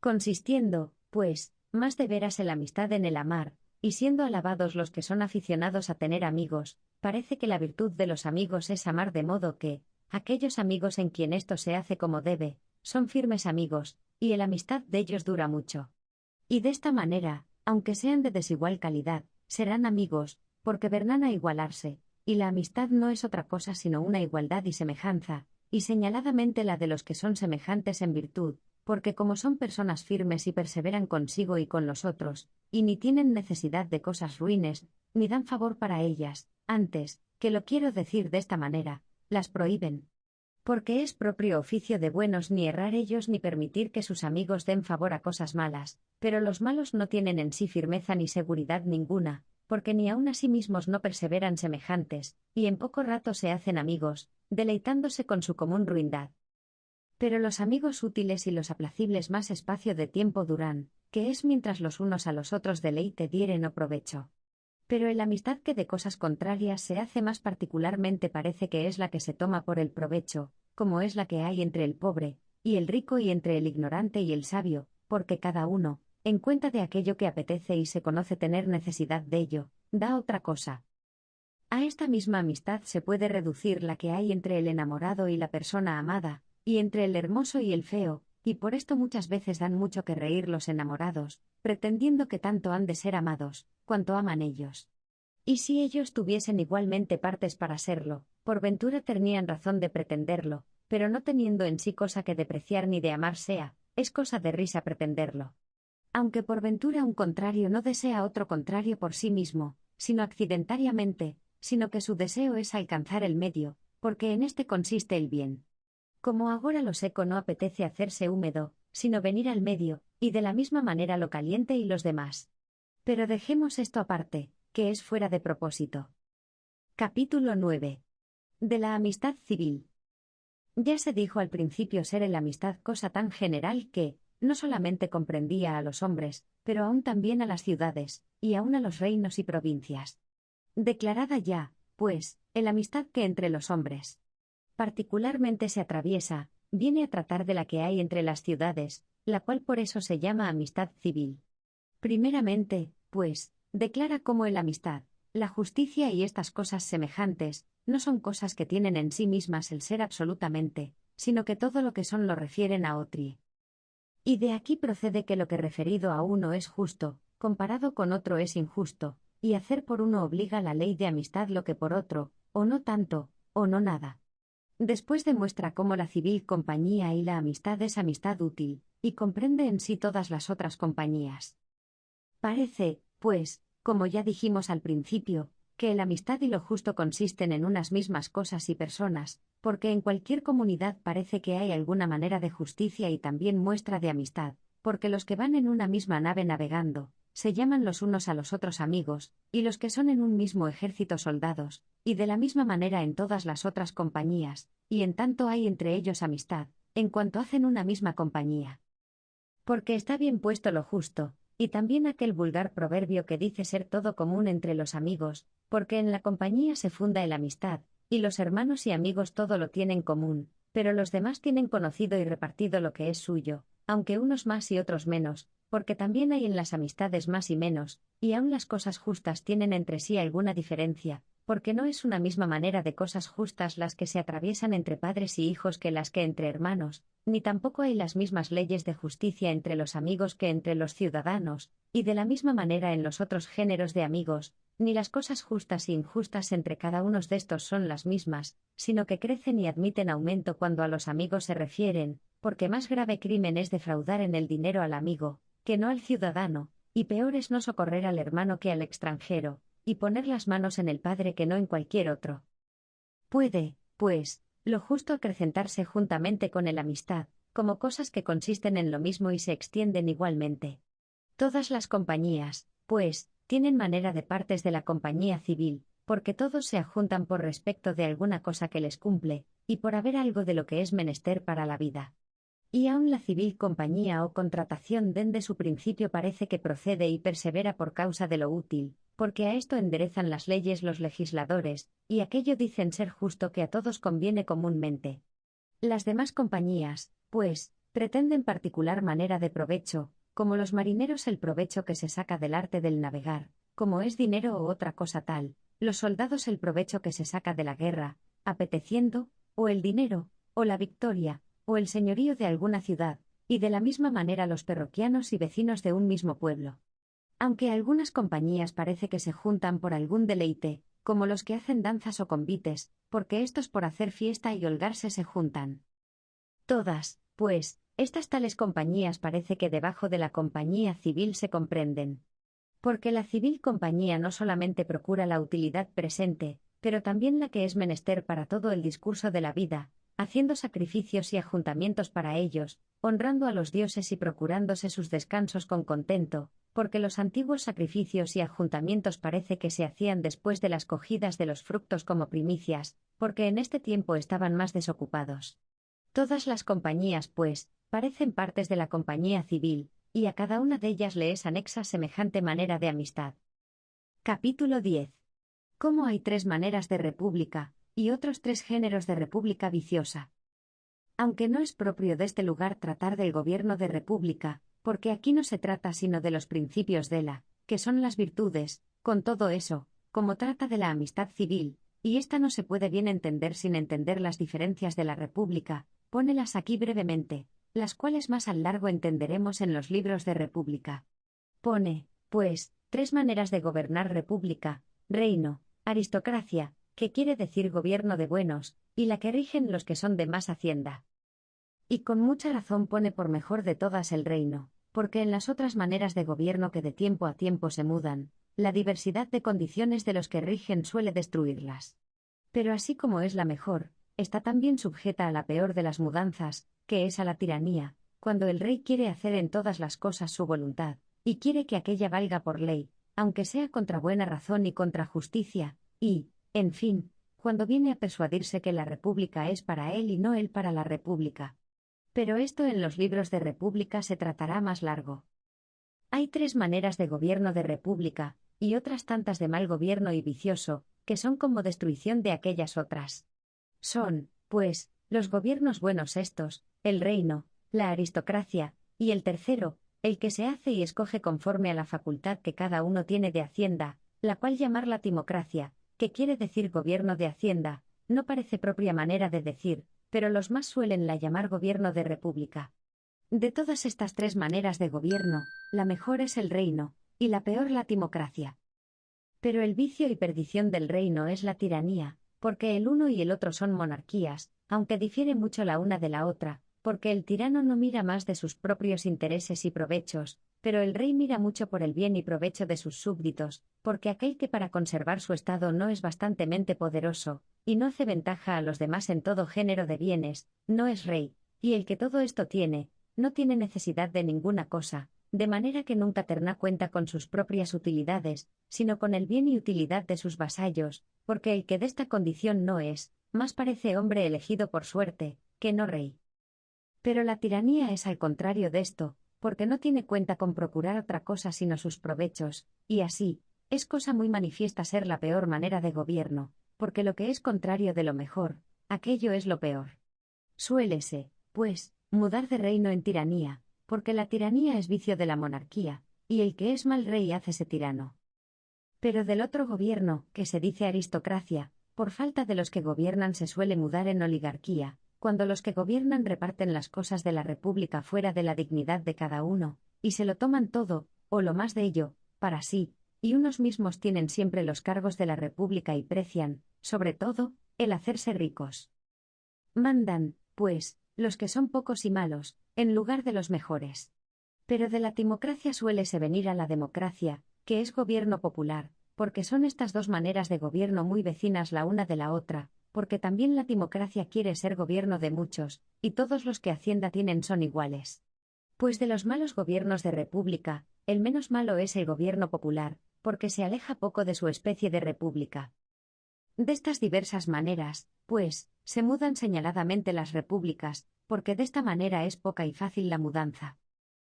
Consistiendo, pues, más de veras la amistad en el amar, y siendo alabados los que son aficionados a tener amigos, parece que la virtud de los amigos es amar de modo que, aquellos amigos en quien esto se hace como debe, son firmes amigos, y la amistad de ellos dura mucho. Y de esta manera, aunque sean de desigual calidad, serán amigos, porque verán a igualarse, y la amistad no es otra cosa sino una igualdad y semejanza, y señaladamente la de los que son semejantes en virtud, porque como son personas firmes y perseveran consigo y con los otros, y ni tienen necesidad de cosas ruines, ni dan favor para ellas, antes, que lo quiero decir de esta manera, las prohíben. Porque es propio oficio de buenos ni errar ellos ni permitir que sus amigos den favor a cosas malas, pero los malos no tienen en sí firmeza ni seguridad ninguna, porque ni aun a sí mismos no perseveran semejantes, y en poco rato se hacen amigos, deleitándose con su común ruindad. Pero los amigos útiles y los aplacibles más espacio de tiempo duran, que es mientras los unos a los otros deleite dieren o provecho. Pero el amistad que de cosas contrarias se hace más particularmente parece que es la que se toma por el provecho, como es la que hay entre el pobre y el rico y entre el ignorante y el sabio, porque cada uno, en cuenta de aquello que apetece y se conoce tener necesidad de ello, da otra cosa. A esta misma amistad se puede reducir la que hay entre el enamorado y la persona amada, y entre el hermoso y el feo, y por esto muchas veces dan mucho que reír los enamorados, pretendiendo que tanto han de ser amados, cuanto aman ellos. Y si ellos tuviesen igualmente partes para serlo, por ventura tenían razón de pretenderlo, pero no teniendo en sí cosa que depreciar ni de amar sea, es cosa de risa pretenderlo. Aunque por ventura un contrario no desea otro contrario por sí mismo, sino accidentariamente, sino que su deseo es alcanzar el medio, porque en este consiste el bien. Como agora lo seco no apetece hacerse húmedo, sino venir al medio, y de la misma manera lo caliente y los demás. Pero dejemos esto aparte, que es fuera de propósito. Capítulo 9. De la amistad civil. Ya se dijo al principio ser la amistad cosa tan general que, no solamente comprendía a los hombres, pero aún también a las ciudades, y aún a los reinos y provincias. Declarada ya, pues, la amistad que entre los hombres particularmente se atraviesa, viene a tratar de la que hay entre las ciudades, la cual por eso se llama amistad civil. Primeramente, pues, declara cómo la amistad, la justicia y estas cosas semejantes, no son cosas que tienen en sí mismas el ser absolutamente, sino que todo lo que son lo refieren a otri. Y de aquí procede que lo que referido a uno es justo, comparado con otro es injusto, y hacer por uno obliga la ley de amistad lo que por otro, o no tanto, o no nada. Después demuestra cómo la civil compañía y la amistad es amistad útil, y comprende en sí todas las otras compañías. Parece, pues, como ya dijimos al principio, que la amistad y lo justo consisten en unas mismas cosas y personas, porque en cualquier comunidad parece que hay alguna manera de justicia y también muestra de amistad, porque los que van en una misma nave navegando, se llaman los unos a los otros amigos, y los que son en un mismo ejército soldados, y de la misma manera en todas las otras compañías, y en tanto hay entre ellos amistad, en cuanto hacen una misma compañía. Porque está bien puesto lo justo, y también aquel vulgar proverbio que dice ser todo común entre los amigos, porque en la compañía se funda la amistad, y los hermanos y amigos todo lo tienen común, pero los demás tienen conocido y repartido lo que es suyo, aunque unos más y otros menos, porque también hay en las amistades más y menos, y aun las cosas justas tienen entre sí alguna diferencia, porque no es una misma manera de cosas justas las que se atraviesan entre padres y hijos que las que entre hermanos, ni tampoco hay las mismas leyes de justicia entre los amigos que entre los ciudadanos, y de la misma manera en los otros géneros de amigos, ni las cosas justas e injustas entre cada uno de estos son las mismas, sino que crecen y admiten aumento cuando a los amigos se refieren, porque más grave crimen es defraudar en el dinero al amigo, que no al ciudadano, y peor es no socorrer al hermano que al extranjero, y poner las manos en el padre que no en cualquier otro. Puede, pues, lo justo acrecentarse juntamente con el amistad, como cosas que consisten en lo mismo y se extienden igualmente. Todas las compañías, pues, tienen manera de partes de la compañía civil, porque todos se ajuntan por respecto de alguna cosa que les cumple, y por haber algo de lo que es menester para la vida. Y aun la civil compañía o contratación dende su principio parece que procede y persevera por causa de lo útil, porque a esto enderezan las leyes los legisladores, y aquello dicen ser justo que a todos conviene comúnmente. Las demás compañías, pues, pretenden particular manera de provecho, como los marineros el provecho que se saca del arte del navegar, como es dinero o otra cosa tal, los soldados el provecho que se saca de la guerra, apeteciendo, o el dinero, o la victoria, o el señorío de alguna ciudad, y de la misma manera los parroquianos y vecinos de un mismo pueblo. Aunque algunas compañías parece que se juntan por algún deleite, como los que hacen danzas o convites, porque estos por hacer fiesta y holgarse se juntan. Todas, pues, estas tales compañías parece que debajo de la compañía civil se comprenden. Porque la civil compañía no solamente procura la utilidad presente, pero también la que es menester para todo el discurso de la vida, haciendo sacrificios y ajuntamientos para ellos, honrando a los dioses y procurándose sus descansos con contento, porque los antiguos sacrificios y ajuntamientos parece que se hacían después de las cogidas de los frutos como primicias, porque en este tiempo estaban más desocupados. Todas las compañías, pues, parecen partes de la compañía civil, y a cada una de ellas le es anexa semejante manera de amistad. Capítulo 10. Cómo hay 3 maneras de república, y otros 3 géneros de república viciosa. Aunque no es propio de este lugar tratar del gobierno de república, porque aquí no se trata sino de los principios de la, que son las virtudes, con todo eso, como trata de la amistad civil, y ésta no se puede bien entender sin entender las diferencias de la república, pónelas aquí brevemente, las cuales más al largo entenderemos en los libros de república. Pone, pues, 3 maneras de gobernar república, reino, aristocracia, que quiere decir gobierno de buenos, y la que rigen los que son de más hacienda. Y con mucha razón pone por mejor de todas el reino, porque en las otras maneras de gobierno que de tiempo a tiempo se mudan, la diversidad de condiciones de los que rigen suele destruirlas. Pero así como es la mejor, está también sujeta a la peor de las mudanzas, que es a la tiranía, cuando el rey quiere hacer en todas las cosas su voluntad, y quiere que aquella valga por ley, aunque sea contra buena razón y contra justicia, y, en fin, cuando viene a persuadirse que la república es para él y no él para la república. Pero esto en los libros de república se tratará más largo. Hay 3 maneras de gobierno de república, y otras tantas de mal gobierno y vicioso, que son como destrucción de aquellas otras. Son, pues, los gobiernos buenos estos, el reino, la aristocracia, y el tercero, el que se hace y escoge conforme a la facultad que cada uno tiene de hacienda, la cual llamar la timocracia, que quiere decir gobierno de hacienda, no parece propia manera de decir, pero los más suelen la llamar gobierno de república. De todas estas 3 maneras de gobierno, la mejor es el reino, y la peor la timocracia. Pero el vicio y perdición del reino es la tiranía, porque el uno y el otro son monarquías, aunque difiere mucho la una de la otra, porque el tirano no mira más de sus propios intereses y provechos, pero el rey mira mucho por el bien y provecho de sus súbditos, porque aquel que para conservar su estado no es bastantemente poderoso, y no hace ventaja a los demás en todo género de bienes, no es rey, y el que todo esto tiene, no tiene necesidad de ninguna cosa, de manera que nunca terna cuenta con sus propias utilidades, sino con el bien y utilidad de sus vasallos, porque el que de esta condición no es, más parece hombre elegido por suerte, que no rey. Pero la tiranía es al contrario de esto, porque no tiene cuenta con procurar otra cosa sino sus provechos, y así, es cosa muy manifiesta ser la peor manera de gobierno, porque lo que es contrario de lo mejor, aquello es lo peor. Suélese, pues, mudar de reino en tiranía, porque la tiranía es vicio de la monarquía, y el que es mal rey hácese tirano. Pero del otro gobierno, que se dice aristocracia, por falta de los que gobiernan se suele mudar en oligarquía, cuando los que gobiernan reparten las cosas de la república fuera de la dignidad de cada uno, y se lo toman todo, o lo más de ello, para sí, y unos mismos tienen siempre los cargos de la república y precian, sobre todo, el hacerse ricos. Mandan, pues, los que son pocos y malos, en lugar de los mejores. Pero de la timocracia suélese venir a la democracia, que es gobierno popular, porque son estas dos maneras de gobierno muy vecinas la una de la otra, porque también la timocracia quiere ser gobierno de muchos, y todos los que hacienda tienen son iguales. Pues de los malos gobiernos de república, el menos malo es el gobierno popular, porque se aleja poco de su especie de república. De estas diversas maneras, pues, se mudan señaladamente las repúblicas, porque de esta manera es poca y fácil la mudanza.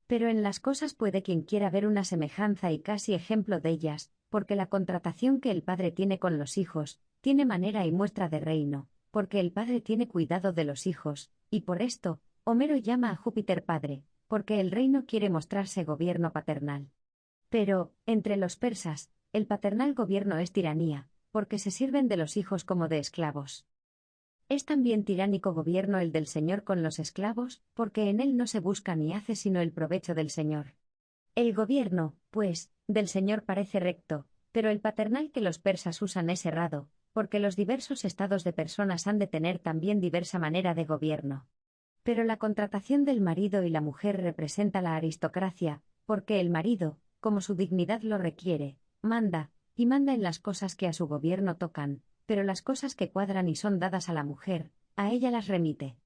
Pero en las cosas puede quien quiera ver una semejanza y casi ejemplo de ellas, porque la contratación que el padre tiene con los hijos, tiene manera y muestra de reino, porque el padre tiene cuidado de los hijos, y por esto, Homero llama a Júpiter padre, porque el reino quiere mostrarse gobierno paternal. Pero, entre los persas, el paternal gobierno es tiranía, porque se sirven de los hijos como de esclavos. Es también tiránico gobierno el del Señor con los esclavos, porque en él no se busca ni hace sino el provecho del Señor. El gobierno, pues, del Señor parece recto, pero el paternal que los persas usan es errado, porque los diversos estados de personas han de tener también diversa manera de gobierno. Pero la contratación del marido y la mujer representa la aristocracia, porque el marido, como su dignidad lo requiere, manda, y manda en las cosas que a su gobierno tocan, pero las cosas que cuadran y son dadas a la mujer, a ella las remite.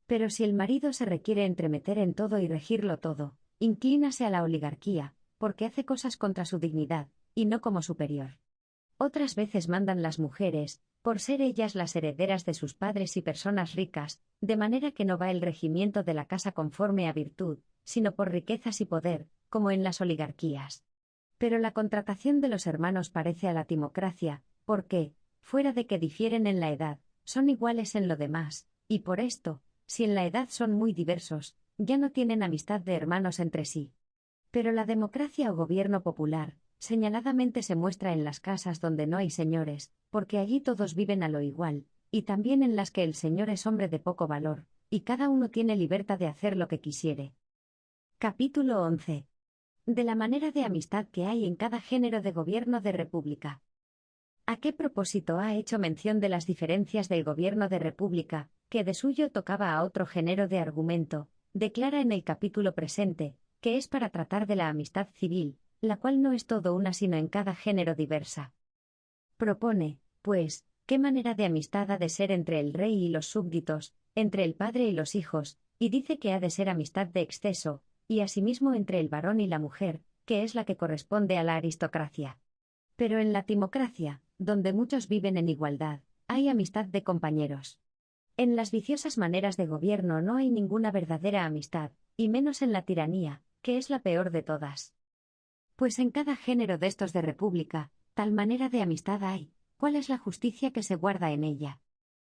Pero si el marido se requiere entremeter en todo y regirlo todo, inclínase a la oligarquía, porque hace cosas contra su dignidad, y no como superior. Otras veces mandan las mujeres, por ser ellas las herederas de sus padres y personas ricas, de manera que no va el regimiento de la casa conforme a virtud, sino por riquezas y poder, como en las oligarquías. Pero la contratación de los hermanos parece a la timocracia, porque, fuera de que difieren en la edad, son iguales en lo demás, y por esto, si en la edad son muy diversos, ya no tienen amistad de hermanos entre sí. Pero la democracia o gobierno popular, señaladamente se muestra en las casas donde no hay señores, porque allí todos viven a lo igual, y también en las que el señor es hombre de poco valor, y cada uno tiene libertad de hacer lo que quisiere. Capítulo 11. De la manera de amistad que hay en cada género de gobierno de república. ¿A qué propósito ha hecho mención de las diferencias del gobierno de república, que de suyo tocaba a otro género de argumento? Declara en el capítulo presente, que es para tratar de la amistad civil, la cual no es todo una sino en cada género diversa. Propone, pues, qué manera de amistad ha de ser entre el rey y los súbditos, entre el padre y los hijos, y dice que ha de ser amistad de exceso, y asimismo entre el varón y la mujer, que es la que corresponde a la aristocracia. Pero en la timocracia, donde muchos viven en igualdad, hay amistad de compañeros. En las viciosas maneras de gobierno no hay ninguna verdadera amistad, y menos en la tiranía, que es la peor de todas. Pues en cada género de estos de república, tal manera de amistad hay, ¿cuál es la justicia que se guarda en ella?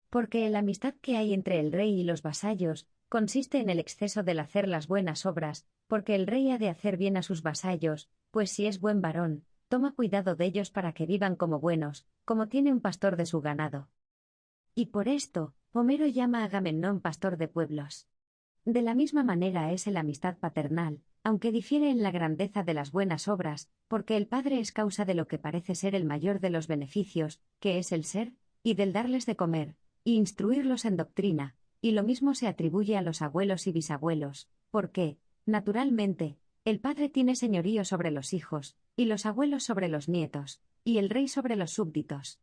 Porque la amistad que hay entre el rey y los vasallos, consiste en el exceso del hacer las buenas obras, porque el rey ha de hacer bien a sus vasallos, pues si es buen varón, toma cuidado de ellos para que vivan como buenos, como tiene un pastor de su ganado. Y por esto, Homero llama a Agamenón pastor de pueblos. De la misma manera es el amistad paternal, aunque difiere en la grandeza de las buenas obras, porque el padre es causa de lo que parece ser el mayor de los beneficios, que es el ser, y del darles de comer, y instruirlos en doctrina, y lo mismo se atribuye a los abuelos y bisabuelos, porque, naturalmente, el padre tiene señorío sobre los hijos, y los abuelos sobre los nietos, y el rey sobre los súbditos.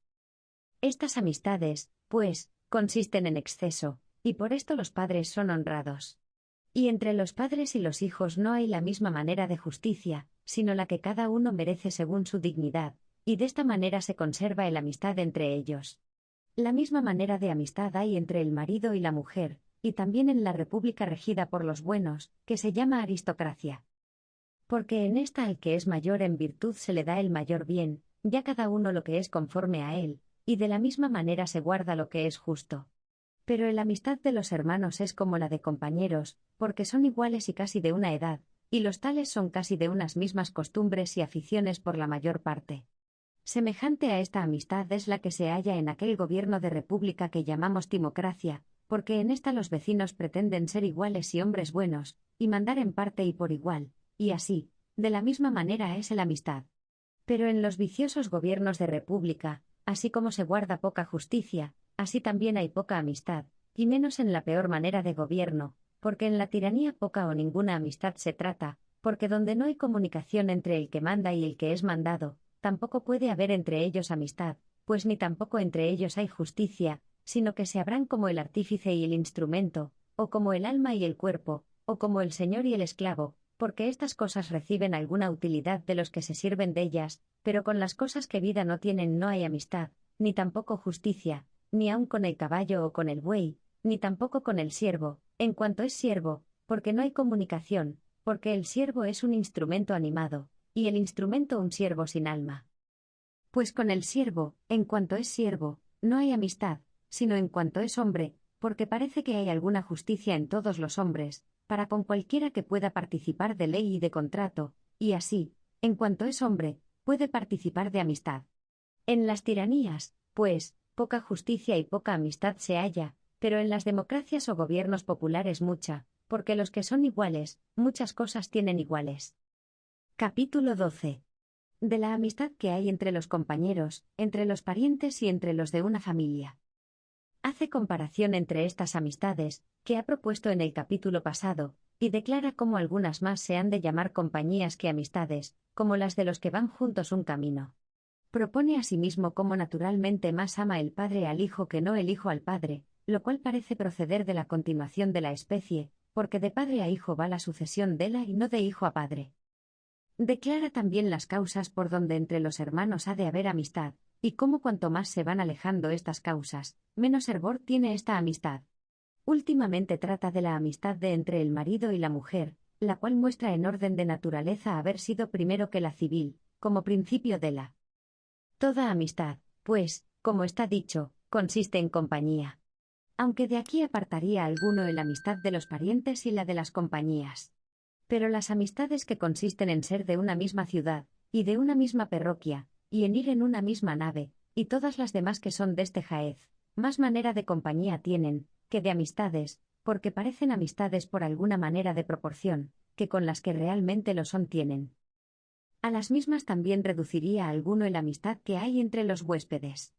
Estas amistades, pues, consisten en exceso, y por esto los padres son honrados. Y entre los padres y los hijos no hay la misma manera de justicia, sino la que cada uno merece según su dignidad, y de esta manera se conserva la amistad entre ellos. La misma manera de amistad hay entre el marido y la mujer, y también en la república regida por los buenos, que se llama aristocracia. Porque en esta al que es mayor en virtud se le da el mayor bien, ya cada uno lo que es conforme a él, y de la misma manera se guarda lo que es justo. Pero la amistad de los hermanos es como la de compañeros, porque son iguales y casi de una edad, y los tales son casi de unas mismas costumbres y aficiones por la mayor parte. Semejante a esta amistad es la que se halla en aquel gobierno de república que llamamos timocracia, porque en esta los vecinos pretenden ser iguales y hombres buenos, y mandar en parte y por igual, y así, de la misma manera es la amistad. Pero en los viciosos gobiernos de república, así como se guarda poca justicia, así también hay poca amistad, y menos en la peor manera de gobierno, porque en la tiranía poca o ninguna amistad se trata, porque donde no hay comunicación entre el que manda y el que es mandado, tampoco puede haber entre ellos amistad, pues ni tampoco entre ellos hay justicia, sino que se habrán como el artífice y el instrumento, o como el alma y el cuerpo, o como el señor y el esclavo, porque estas cosas reciben alguna utilidad de los que se sirven de ellas, pero con las cosas que vida no tienen no hay amistad, ni tampoco justicia, ni aun con el caballo o con el buey, ni tampoco con el siervo, en cuanto es siervo, porque no hay comunicación, porque el siervo es un instrumento animado, y el instrumento un siervo sin alma. Pues con el siervo, en cuanto es siervo, no hay amistad, sino en cuanto es hombre, porque parece que hay alguna justicia en todos los hombres, para con cualquiera que pueda participar de ley y de contrato, y así, en cuanto es hombre, puede participar de amistad. En las tiranías, pues, poca justicia y poca amistad se halla, pero en las democracias o gobiernos populares mucha, porque los que son iguales, muchas cosas tienen iguales. Capítulo 12. De la amistad que hay entre los compañeros, entre los parientes y entre los de una familia. Hace comparación entre estas amistades, que ha propuesto en el capítulo pasado, y declara cómo algunas más se han de llamar compañías que amistades, como las de los que van juntos un camino. Propone asimismo cómo naturalmente más ama el padre al hijo que no el hijo al padre, lo cual parece proceder de la continuación de la especie, porque de padre a hijo va la sucesión de la y no de hijo a padre. Declara también las causas por donde entre los hermanos ha de haber amistad, y cómo cuanto más se van alejando estas causas, menos hervor tiene esta amistad. Últimamente trata de la amistad de entre el marido y la mujer, la cual muestra en orden de naturaleza haber sido primero que la civil, como principio de la. Toda amistad, pues, como está dicho, consiste en compañía. Aunque de aquí apartaría alguno la amistad de los parientes y la de las compañías. Pero las amistades que consisten en ser de una misma ciudad, y de una misma parroquia, y en ir en una misma nave, y todas las demás que son de este jaez, más manera de compañía tienen, que de amistades, porque parecen amistades por alguna manera de proporción, que con las que realmente lo son tienen. A las mismas también reduciría alguno la amistad que hay entre los huéspedes.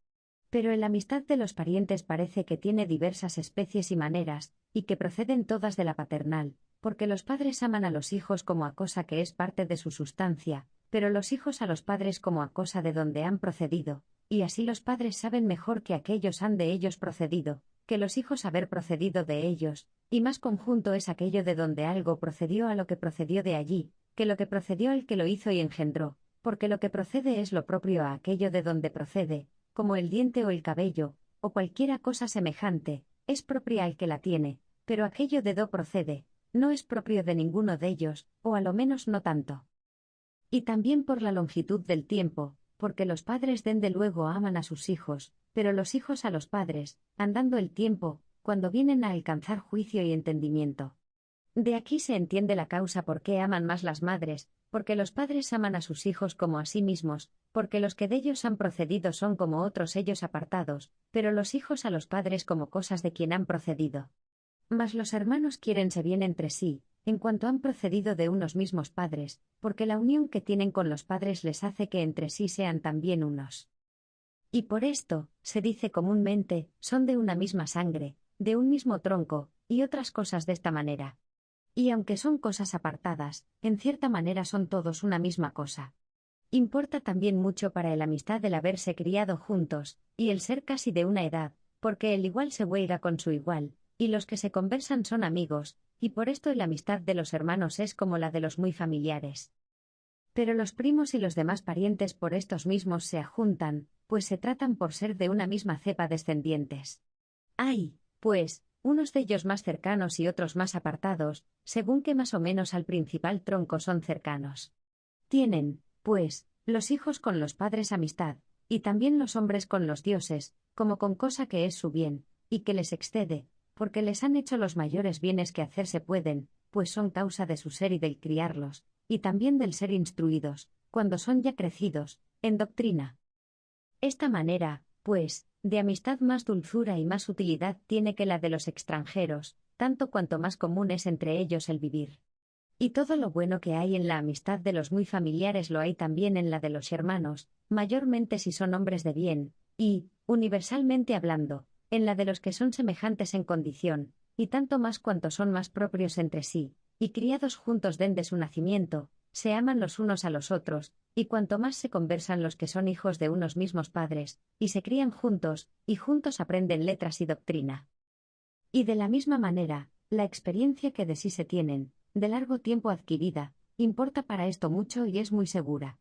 Pero la amistad de los parientes parece que tiene diversas especies y maneras, y que proceden todas de la paternal, porque los padres aman a los hijos como a cosa que es parte de su sustancia, pero los hijos a los padres como a cosa de donde han procedido, y así los padres saben mejor que aquellos han de ellos procedido, que los hijos haber procedido de ellos, y más conjunto es aquello de donde algo procedió a lo que procedió de allí, que lo que procedió al que lo hizo y engendró, porque lo que procede es lo propio a aquello de donde procede, como el diente o el cabello, o cualquiera cosa semejante, es propia al que la tiene, pero aquello de do procede, no es propio de ninguno de ellos, o a lo menos no tanto. Y también por la longitud del tiempo, porque los padres dende luego aman a sus hijos, pero los hijos a los padres, andando el tiempo, cuando vienen a alcanzar juicio y entendimiento. De aquí se entiende la causa por qué aman más las madres, porque los padres aman a sus hijos como a sí mismos, porque los que de ellos han procedido son como otros ellos apartados, pero los hijos a los padres como cosas de quien han procedido. Mas los hermanos quiérense bien entre sí, en cuanto han procedido de unos mismos padres, porque la unión que tienen con los padres les hace que entre sí sean también unos. Y por esto, se dice comúnmente, son de una misma sangre, de un mismo tronco, y otras cosas de esta manera. Y aunque son cosas apartadas, en cierta manera son todos una misma cosa. Importa también mucho para la amistad el haberse criado juntos, y el ser casi de una edad, porque el igual se huelga con su igual, y los que se conversan son amigos, y por esto la amistad de los hermanos es como la de los muy familiares. Pero los primos y los demás parientes por estos mismos se ajuntan, pues se tratan por ser de una misma cepa descendientes. Hay, pues, unos de ellos más cercanos y otros más apartados, según que más o menos al principal tronco son cercanos. Tienen, pues, los hijos con los padres amistad, y también los hombres con los dioses, como con cosa que es su bien, y que les excede, porque les han hecho los mayores bienes que hacerse pueden, pues son causa de su ser y del criarlos, y también del ser instruidos, cuando son ya crecidos, en doctrina. Esta manera, pues, de amistad más dulzura y más utilidad tiene que la de los extranjeros, tanto cuanto más común es entre ellos el vivir. Y todo lo bueno que hay en la amistad de los muy familiares lo hay también en la de los hermanos, mayormente si son hombres de bien, y, universalmente hablando, en la de los que son semejantes en condición, y tanto más cuanto son más propios entre sí, y criados juntos dende su nacimiento, se aman los unos a los otros, y cuanto más se conversan los que son hijos de unos mismos padres, y se crían juntos, y juntos aprenden letras y doctrina. Y de la misma manera, la experiencia que de sí se tienen, de largo tiempo adquirida, importa para esto mucho y es muy segura.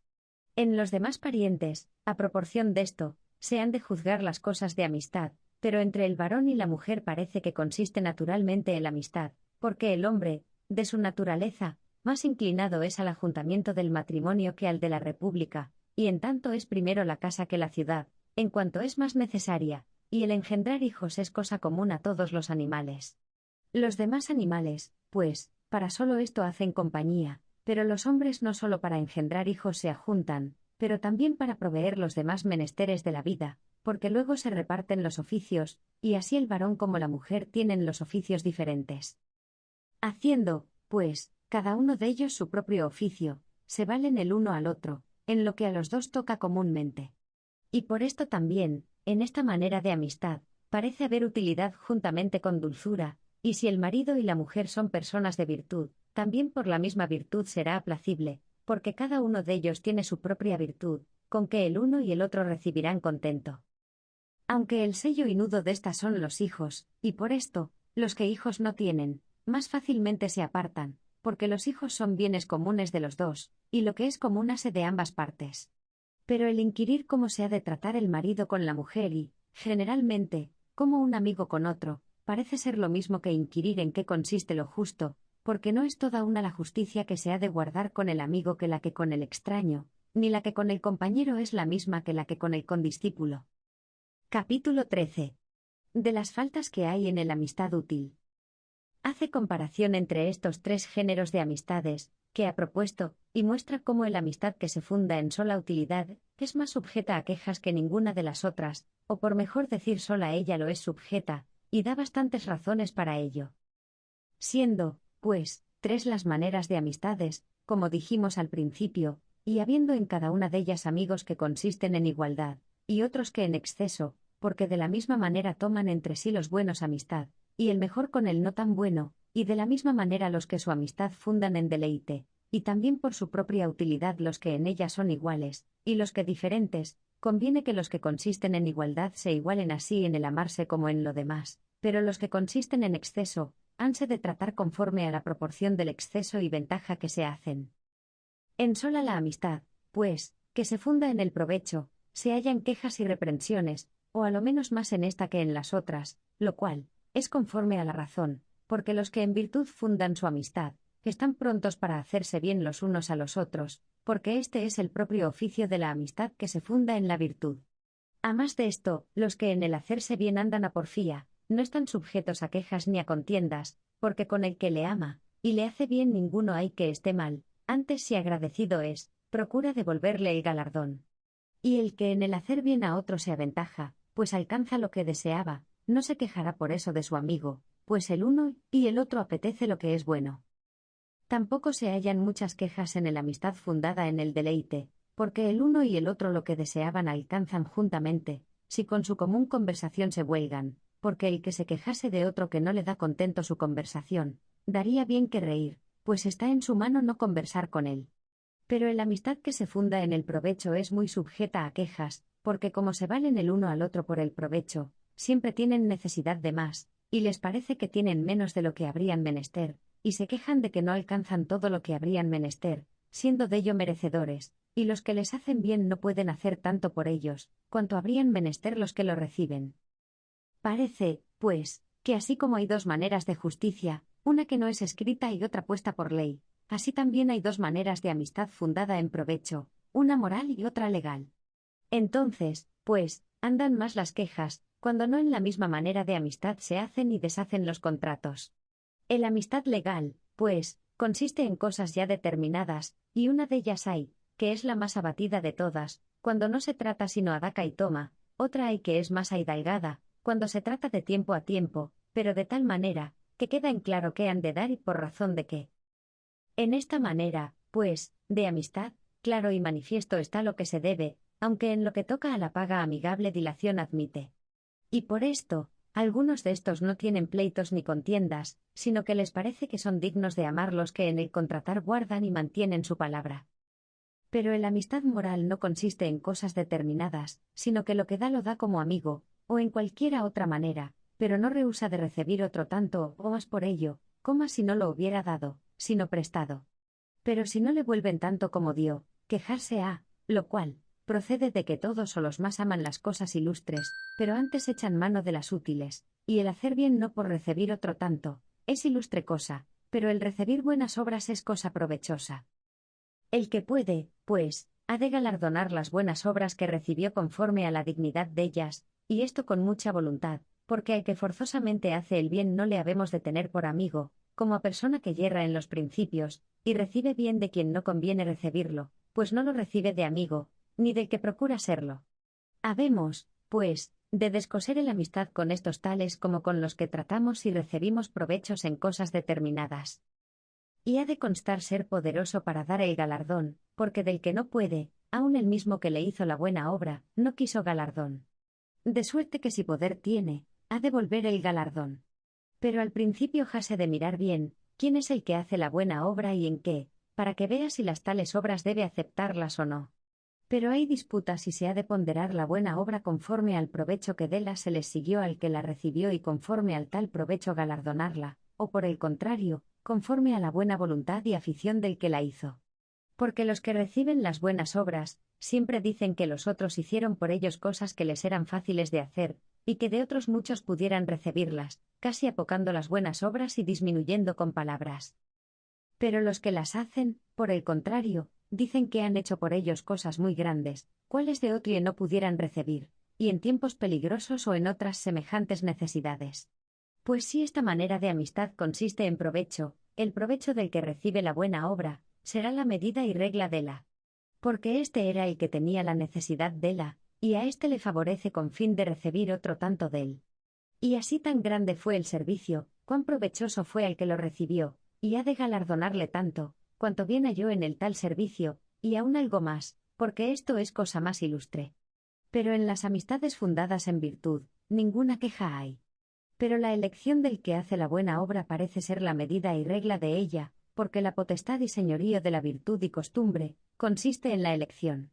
En los demás parientes, a proporción de esto, se han de juzgar las cosas de amistad, pero entre el varón y la mujer parece que consiste naturalmente en la amistad, porque el hombre, de su naturaleza, más inclinado es al ajuntamiento del matrimonio que al de la república, y en tanto es primero la casa que la ciudad, en cuanto es más necesaria, y el engendrar hijos es cosa común a todos los animales. Los demás animales, pues, para solo esto hacen compañía, pero los hombres no solo para engendrar hijos se ajuntan, pero también para proveer los demás menesteres de la vida, porque luego se reparten los oficios, y así el varón como la mujer tienen los oficios diferentes. Haciendo, pues, cada uno de ellos su propio oficio, se valen el uno al otro, en lo que a los dos toca comúnmente. Y por esto también, en esta manera de amistad, parece haber utilidad juntamente con dulzura, y si el marido y la mujer son personas de virtud, también por la misma virtud será aplacible, porque cada uno de ellos tiene su propia virtud, con que el uno y el otro recibirán contento. Aunque el sello y nudo de estas son los hijos, y por esto, los que hijos no tienen, más fácilmente se apartan, porque los hijos son bienes comunes de los dos, y lo que es común hace de ambas partes. Pero el inquirir cómo se ha de tratar el marido con la mujer y, generalmente, como un amigo con otro, parece ser lo mismo que inquirir en qué consiste lo justo, porque no es toda una la justicia que se ha de guardar con el amigo que la que con el extraño, ni la que con el compañero es la misma que la que con el condiscípulo. Capítulo 13. De las faltas que hay en el amistad útil. Hace comparación entre estos tres géneros de amistades, que ha propuesto, y muestra cómo el amistad que se funda en sola utilidad, es más sujeta a quejas que ninguna de las otras, o por mejor decir sola ella lo es sujeta, y da bastantes razones para ello. Siendo, pues, tres las maneras de amistades, como dijimos al principio, y habiendo en cada una de ellas amigos que consisten en igualdad, y otros que en exceso, porque de la misma manera toman entre sí los buenos amistad, y el mejor con el no tan bueno, y de la misma manera los que su amistad fundan en deleite, y también por su propia utilidad los que en ella son iguales, y los que diferentes, conviene que los que consisten en igualdad se igualen así en el amarse como en lo demás, pero los que consisten en exceso, hanse de tratar conforme a la proporción del exceso y ventaja que se hacen. En sola la amistad, pues, que se funda en el provecho, se hallan quejas y reprensiones, o a lo menos más en esta que en las otras, lo cual es conforme a la razón, porque los que en virtud fundan su amistad, están prontos para hacerse bien los unos a los otros, porque este es el propio oficio de la amistad que se funda en la virtud. A más de esto, los que en el hacerse bien andan a porfía, no están sujetos a quejas ni a contiendas, porque con el que le ama, y le hace bien ninguno hay que esté mal, antes si agradecido es, procura devolverle el galardón. Y el que en el hacer bien a otro se aventaja, pues alcanza lo que deseaba, no se quejará por eso de su amigo, pues el uno y el otro apetece lo que es bueno. Tampoco se hallan muchas quejas en la amistad fundada en el deleite, porque el uno y el otro lo que deseaban alcanzan juntamente, si con su común conversación se huelgan, porque el que se quejase de otro que no le da contento su conversación, daría bien que reír, pues está en su mano no conversar con él. Pero la amistad que se funda en el provecho es muy sujeta a quejas, porque como se valen el uno al otro por el provecho, siempre tienen necesidad de más, y les parece que tienen menos de lo que habrían menester, y se quejan de que no alcanzan todo lo que habrían menester, siendo de ello merecedores, y los que les hacen bien no pueden hacer tanto por ellos, cuanto habrían menester los que lo reciben. Parece, pues, que así como hay dos maneras de justicia, una que no es escrita y otra puesta por ley, así también hay dos maneras de amistad fundada en provecho, una moral y otra legal. Entonces, pues, andan más las quejas, cuando no en la misma manera de amistad se hacen y deshacen los contratos. El amistad legal, pues, consiste en cosas ya determinadas, y una de ellas hay, que es la más abatida de todas, cuando no se trata sino a daca y toma, otra hay que es más aidalgada, cuando se trata de tiempo a tiempo, pero de tal manera, que queda en claro qué han de dar y por razón de qué. En esta manera, pues, de amistad, claro y manifiesto está lo que se debe, aunque en lo que toca a la paga amigable dilación admite. Y por esto, algunos de estos no tienen pleitos ni contiendas, sino que les parece que son dignos de amar los que en el contratar guardan y mantienen su palabra. Pero el amistad moral no consiste en cosas determinadas, sino que lo que da lo da como amigo, o en cualquiera otra manera, pero no rehúsa de recibir otro tanto o más por ello, como si no lo hubiera dado, sino prestado. Pero si no le vuelven tanto como dio, quejarse ha, lo cual procede de que todos o los más aman las cosas ilustres, pero antes echan mano de las útiles, y el hacer bien no por recibir otro tanto, es ilustre cosa, pero el recibir buenas obras es cosa provechosa. El que puede, pues, ha de galardonar las buenas obras que recibió conforme a la dignidad de ellas, y esto con mucha voluntad, porque al que forzosamente hace el bien no le habemos de tener por amigo, como a persona que yerra en los principios, y recibe bien de quien no conviene recibirlo, pues no lo recibe de amigo, ni del que procura serlo. Habemos, pues, de descoser el amistad con estos tales como con los que tratamos y recibimos provechos en cosas determinadas. Y ha de constar ser poderoso para dar el galardón, porque del que no puede, aun el mismo que le hizo la buena obra, no quiso galardón. De suerte que si poder tiene, ha de volver el galardón. Pero al principio jase de mirar bien, quién es el que hace la buena obra y en qué, para que vea si las tales obras debe aceptarlas o no. Pero hay disputa si se ha de ponderar la buena obra conforme al provecho que déla se les siguió al que la recibió y conforme al tal provecho galardonarla, o por el contrario, conforme a la buena voluntad y afición del que la hizo. Porque los que reciben las buenas obras, siempre dicen que los otros hicieron por ellos cosas que les eran fáciles de hacer, y que de otros muchos pudieran recibirlas, casi apocando las buenas obras y disminuyendo con palabras. Pero los que las hacen, por el contrario, dicen que han hecho por ellos cosas muy grandes, cuales de otro no pudieran recibir, y en tiempos peligrosos o en otras semejantes necesidades. Pues si esta manera de amistad consiste en provecho, el provecho del que recibe la buena obra, será la medida y regla de la. Porque este era el que tenía la necesidad de la, y a éste le favorece con fin de recibir otro tanto de él. Y así tan grande fue el servicio, cuán provechoso fue al que lo recibió, y ha de galardonarle tanto, cuanto bien halló en el tal servicio, y aún algo más, porque esto es cosa más ilustre. Pero en las amistades fundadas en virtud, ninguna queja hay. Pero la elección del que hace la buena obra parece ser la medida y regla de ella, porque la potestad y señorío de la virtud y costumbre, consiste en la elección.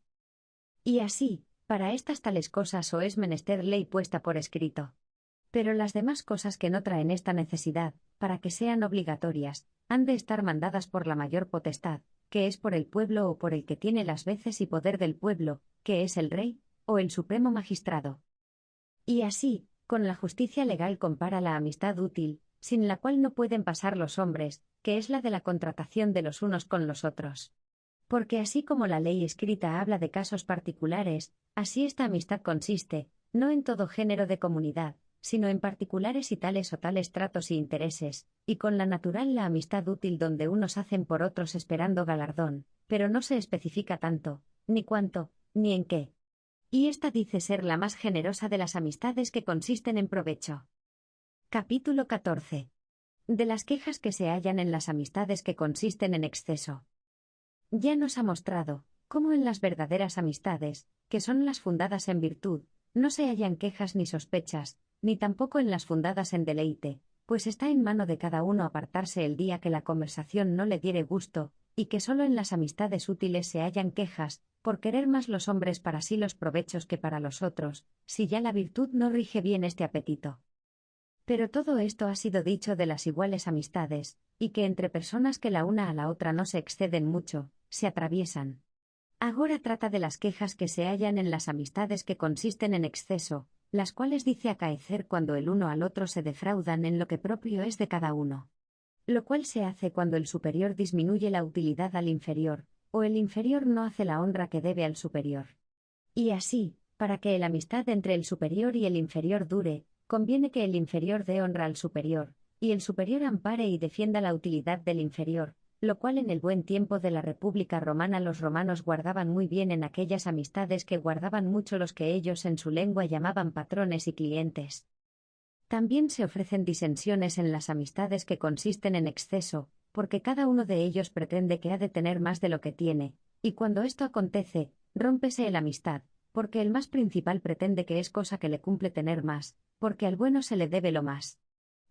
Y así, para estas tales cosas o es menester ley puesta por escrito. Pero las demás cosas que no traen esta necesidad, para que sean obligatorias, han de estar mandadas por la mayor potestad, que es por el pueblo o por el que tiene las veces y poder del pueblo, que es el rey, o el supremo magistrado. Y así, con la justicia legal compara la amistad útil, sin la cual no pueden pasar los hombres, que es la de la contratación de los unos con los otros. Porque así como la ley escrita habla de casos particulares, así esta amistad consiste, no en todo género de comunidad, sino en particulares y tales o tales tratos y intereses, y con la natural la amistad útil donde unos hacen por otros esperando galardón, pero no se especifica tanto, ni cuánto, ni en qué. Y esta dice ser la más generosa de las amistades que consisten en provecho. Capítulo 14. De las quejas que se hallan en las amistades que consisten en exceso. Ya nos ha mostrado, cómo en las verdaderas amistades, que son las fundadas en virtud, no se hallan quejas ni sospechas, ni tampoco en las fundadas en deleite, pues está en mano de cada uno apartarse el día que la conversación no le diere gusto, y que solo en las amistades útiles se hallan quejas, por querer más los hombres para sí los provechos que para los otros, si ya la virtud no rige bien este apetito. Pero todo esto ha sido dicho de las iguales amistades, y que entre personas que la una a la otra no se exceden mucho, se atraviesan. Agora trata de las quejas que se hallan en las amistades que consisten en exceso, las cuales dice acaecer cuando el uno al otro se defraudan en lo que propio es de cada uno. Lo cual se hace cuando el superior disminuye la utilidad al inferior, o el inferior no hace la honra que debe al superior. Y así, Para que la amistad entre el superior y el inferior dure, conviene que el inferior dé honra al superior, y el superior ampare y defienda la utilidad del inferior, lo cual en el buen tiempo de la República Romana los romanos guardaban muy bien en aquellas amistades que guardaban mucho los que ellos en su lengua llamaban patrones y clientes. También se ofrecen disensiones en las amistades que consisten en exceso, porque cada uno de ellos pretende que ha de tener más de lo que tiene, y cuando esto acontece, rómpese la amistad, porque el más principal pretende que es cosa que le cumple tener más, porque al bueno se le debe lo más.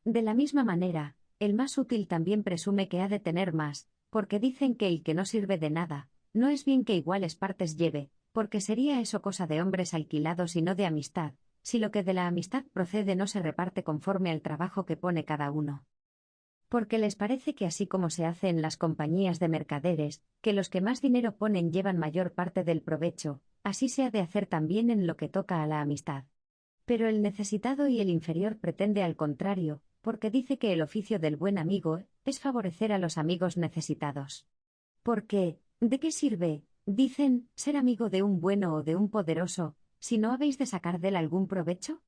De la misma manera, el más útil también presume que ha de tener más, porque dicen que el que no sirve de nada, no es bien que iguales partes lleve, porque sería eso cosa de hombres alquilados y no de amistad, si lo que de la amistad procede no se reparte conforme al trabajo que pone cada uno. Porque les parece que así como se hace en las compañías de mercaderes, que los que más dinero ponen llevan mayor parte del provecho, así se ha de hacer también en lo que toca a la amistad. Pero el necesitado y el inferior pretende al contrario, porque dice que el oficio del buen amigo es favorecer a los amigos necesitados. Porque, ¿de qué sirve, dicen, ser amigo de un bueno o de un poderoso, si no habéis de sacar de él algún provecho?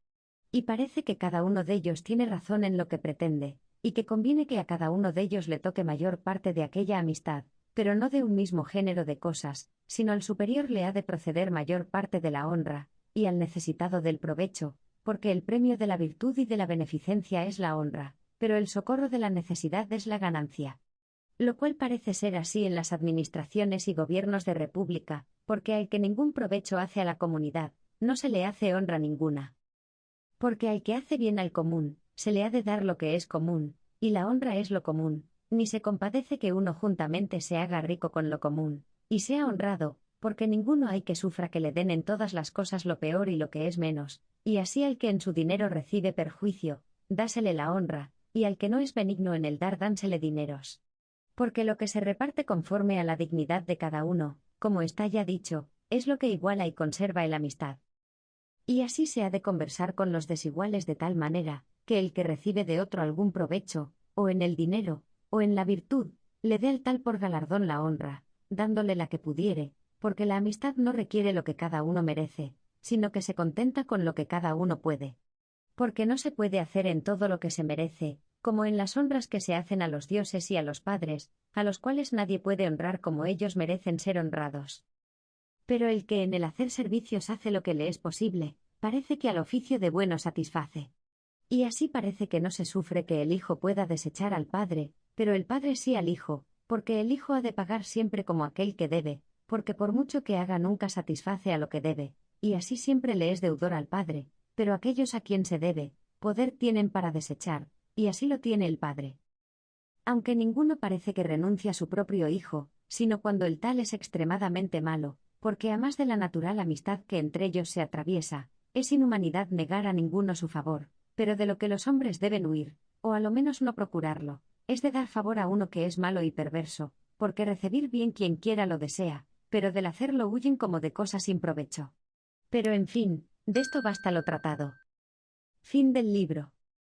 Y parece que cada uno de ellos tiene razón en lo que pretende, y que conviene que a cada uno de ellos le toque mayor parte de aquella amistad, pero no de un mismo género de cosas, sino al superior le ha de proceder mayor parte de la honra, y al necesitado del provecho, porque el premio de la virtud y de la beneficencia es la honra, pero el socorro de la necesidad es la ganancia. Lo cual parece ser así en las administraciones y gobiernos de república, porque al que ningún provecho hace a la comunidad, no se le hace honra ninguna. Porque al que hace bien al común, se le ha de dar lo que es común, y la honra es lo común, ni se compadece que uno juntamente se haga rico con lo común, y sea honrado, porque ninguno hay que sufra que le den en todas las cosas lo peor y lo que es menos, y así al que en su dinero recibe perjuicio, dásele la honra, y al que no es benigno en el dar dánsele dineros. Porque lo que se reparte conforme a la dignidad de cada uno, como está ya dicho, es lo que iguala y conserva el amistad. Y así se ha de conversar con los desiguales de tal manera, que el que recibe de otro algún provecho, o en el dinero, o en la virtud, le dé al tal por galardón la honra, dándole la que pudiere, porque la amistad no requiere lo que cada uno merece, sino que se contenta con lo que cada uno puede. Porque no se puede hacer en todo lo que se merece, como en las honras que se hacen a los dioses y a los padres, a los cuales nadie puede honrar como ellos merecen ser honrados. Pero el que en el hacer servicios hace lo que le es posible, parece que al oficio de bueno satisface. Y así parece que no se sufre que el hijo pueda desechar al padre, pero el padre sí al hijo, porque el hijo ha de pagar siempre como aquel que debe, porque por mucho que haga nunca satisface a lo que debe, y así siempre le es deudor al padre, pero aquellos a quien se debe, poder tienen para desechar, y así lo tiene el padre. Aunque ninguno parece que renuncie a su propio hijo, sino cuando el tal es extremadamente malo, porque a más de la natural amistad que entre ellos se atraviesa, es inhumanidad negar a ninguno su favor, pero de lo que los hombres deben huir, o a lo menos no procurarlo, es de dar favor a uno que es malo y perverso, porque recibir bien quien quiera lo desea, pero del hacerlo huyen como de cosa sin provecho. Pero en fin, de esto basta lo tratado. Fin del libro.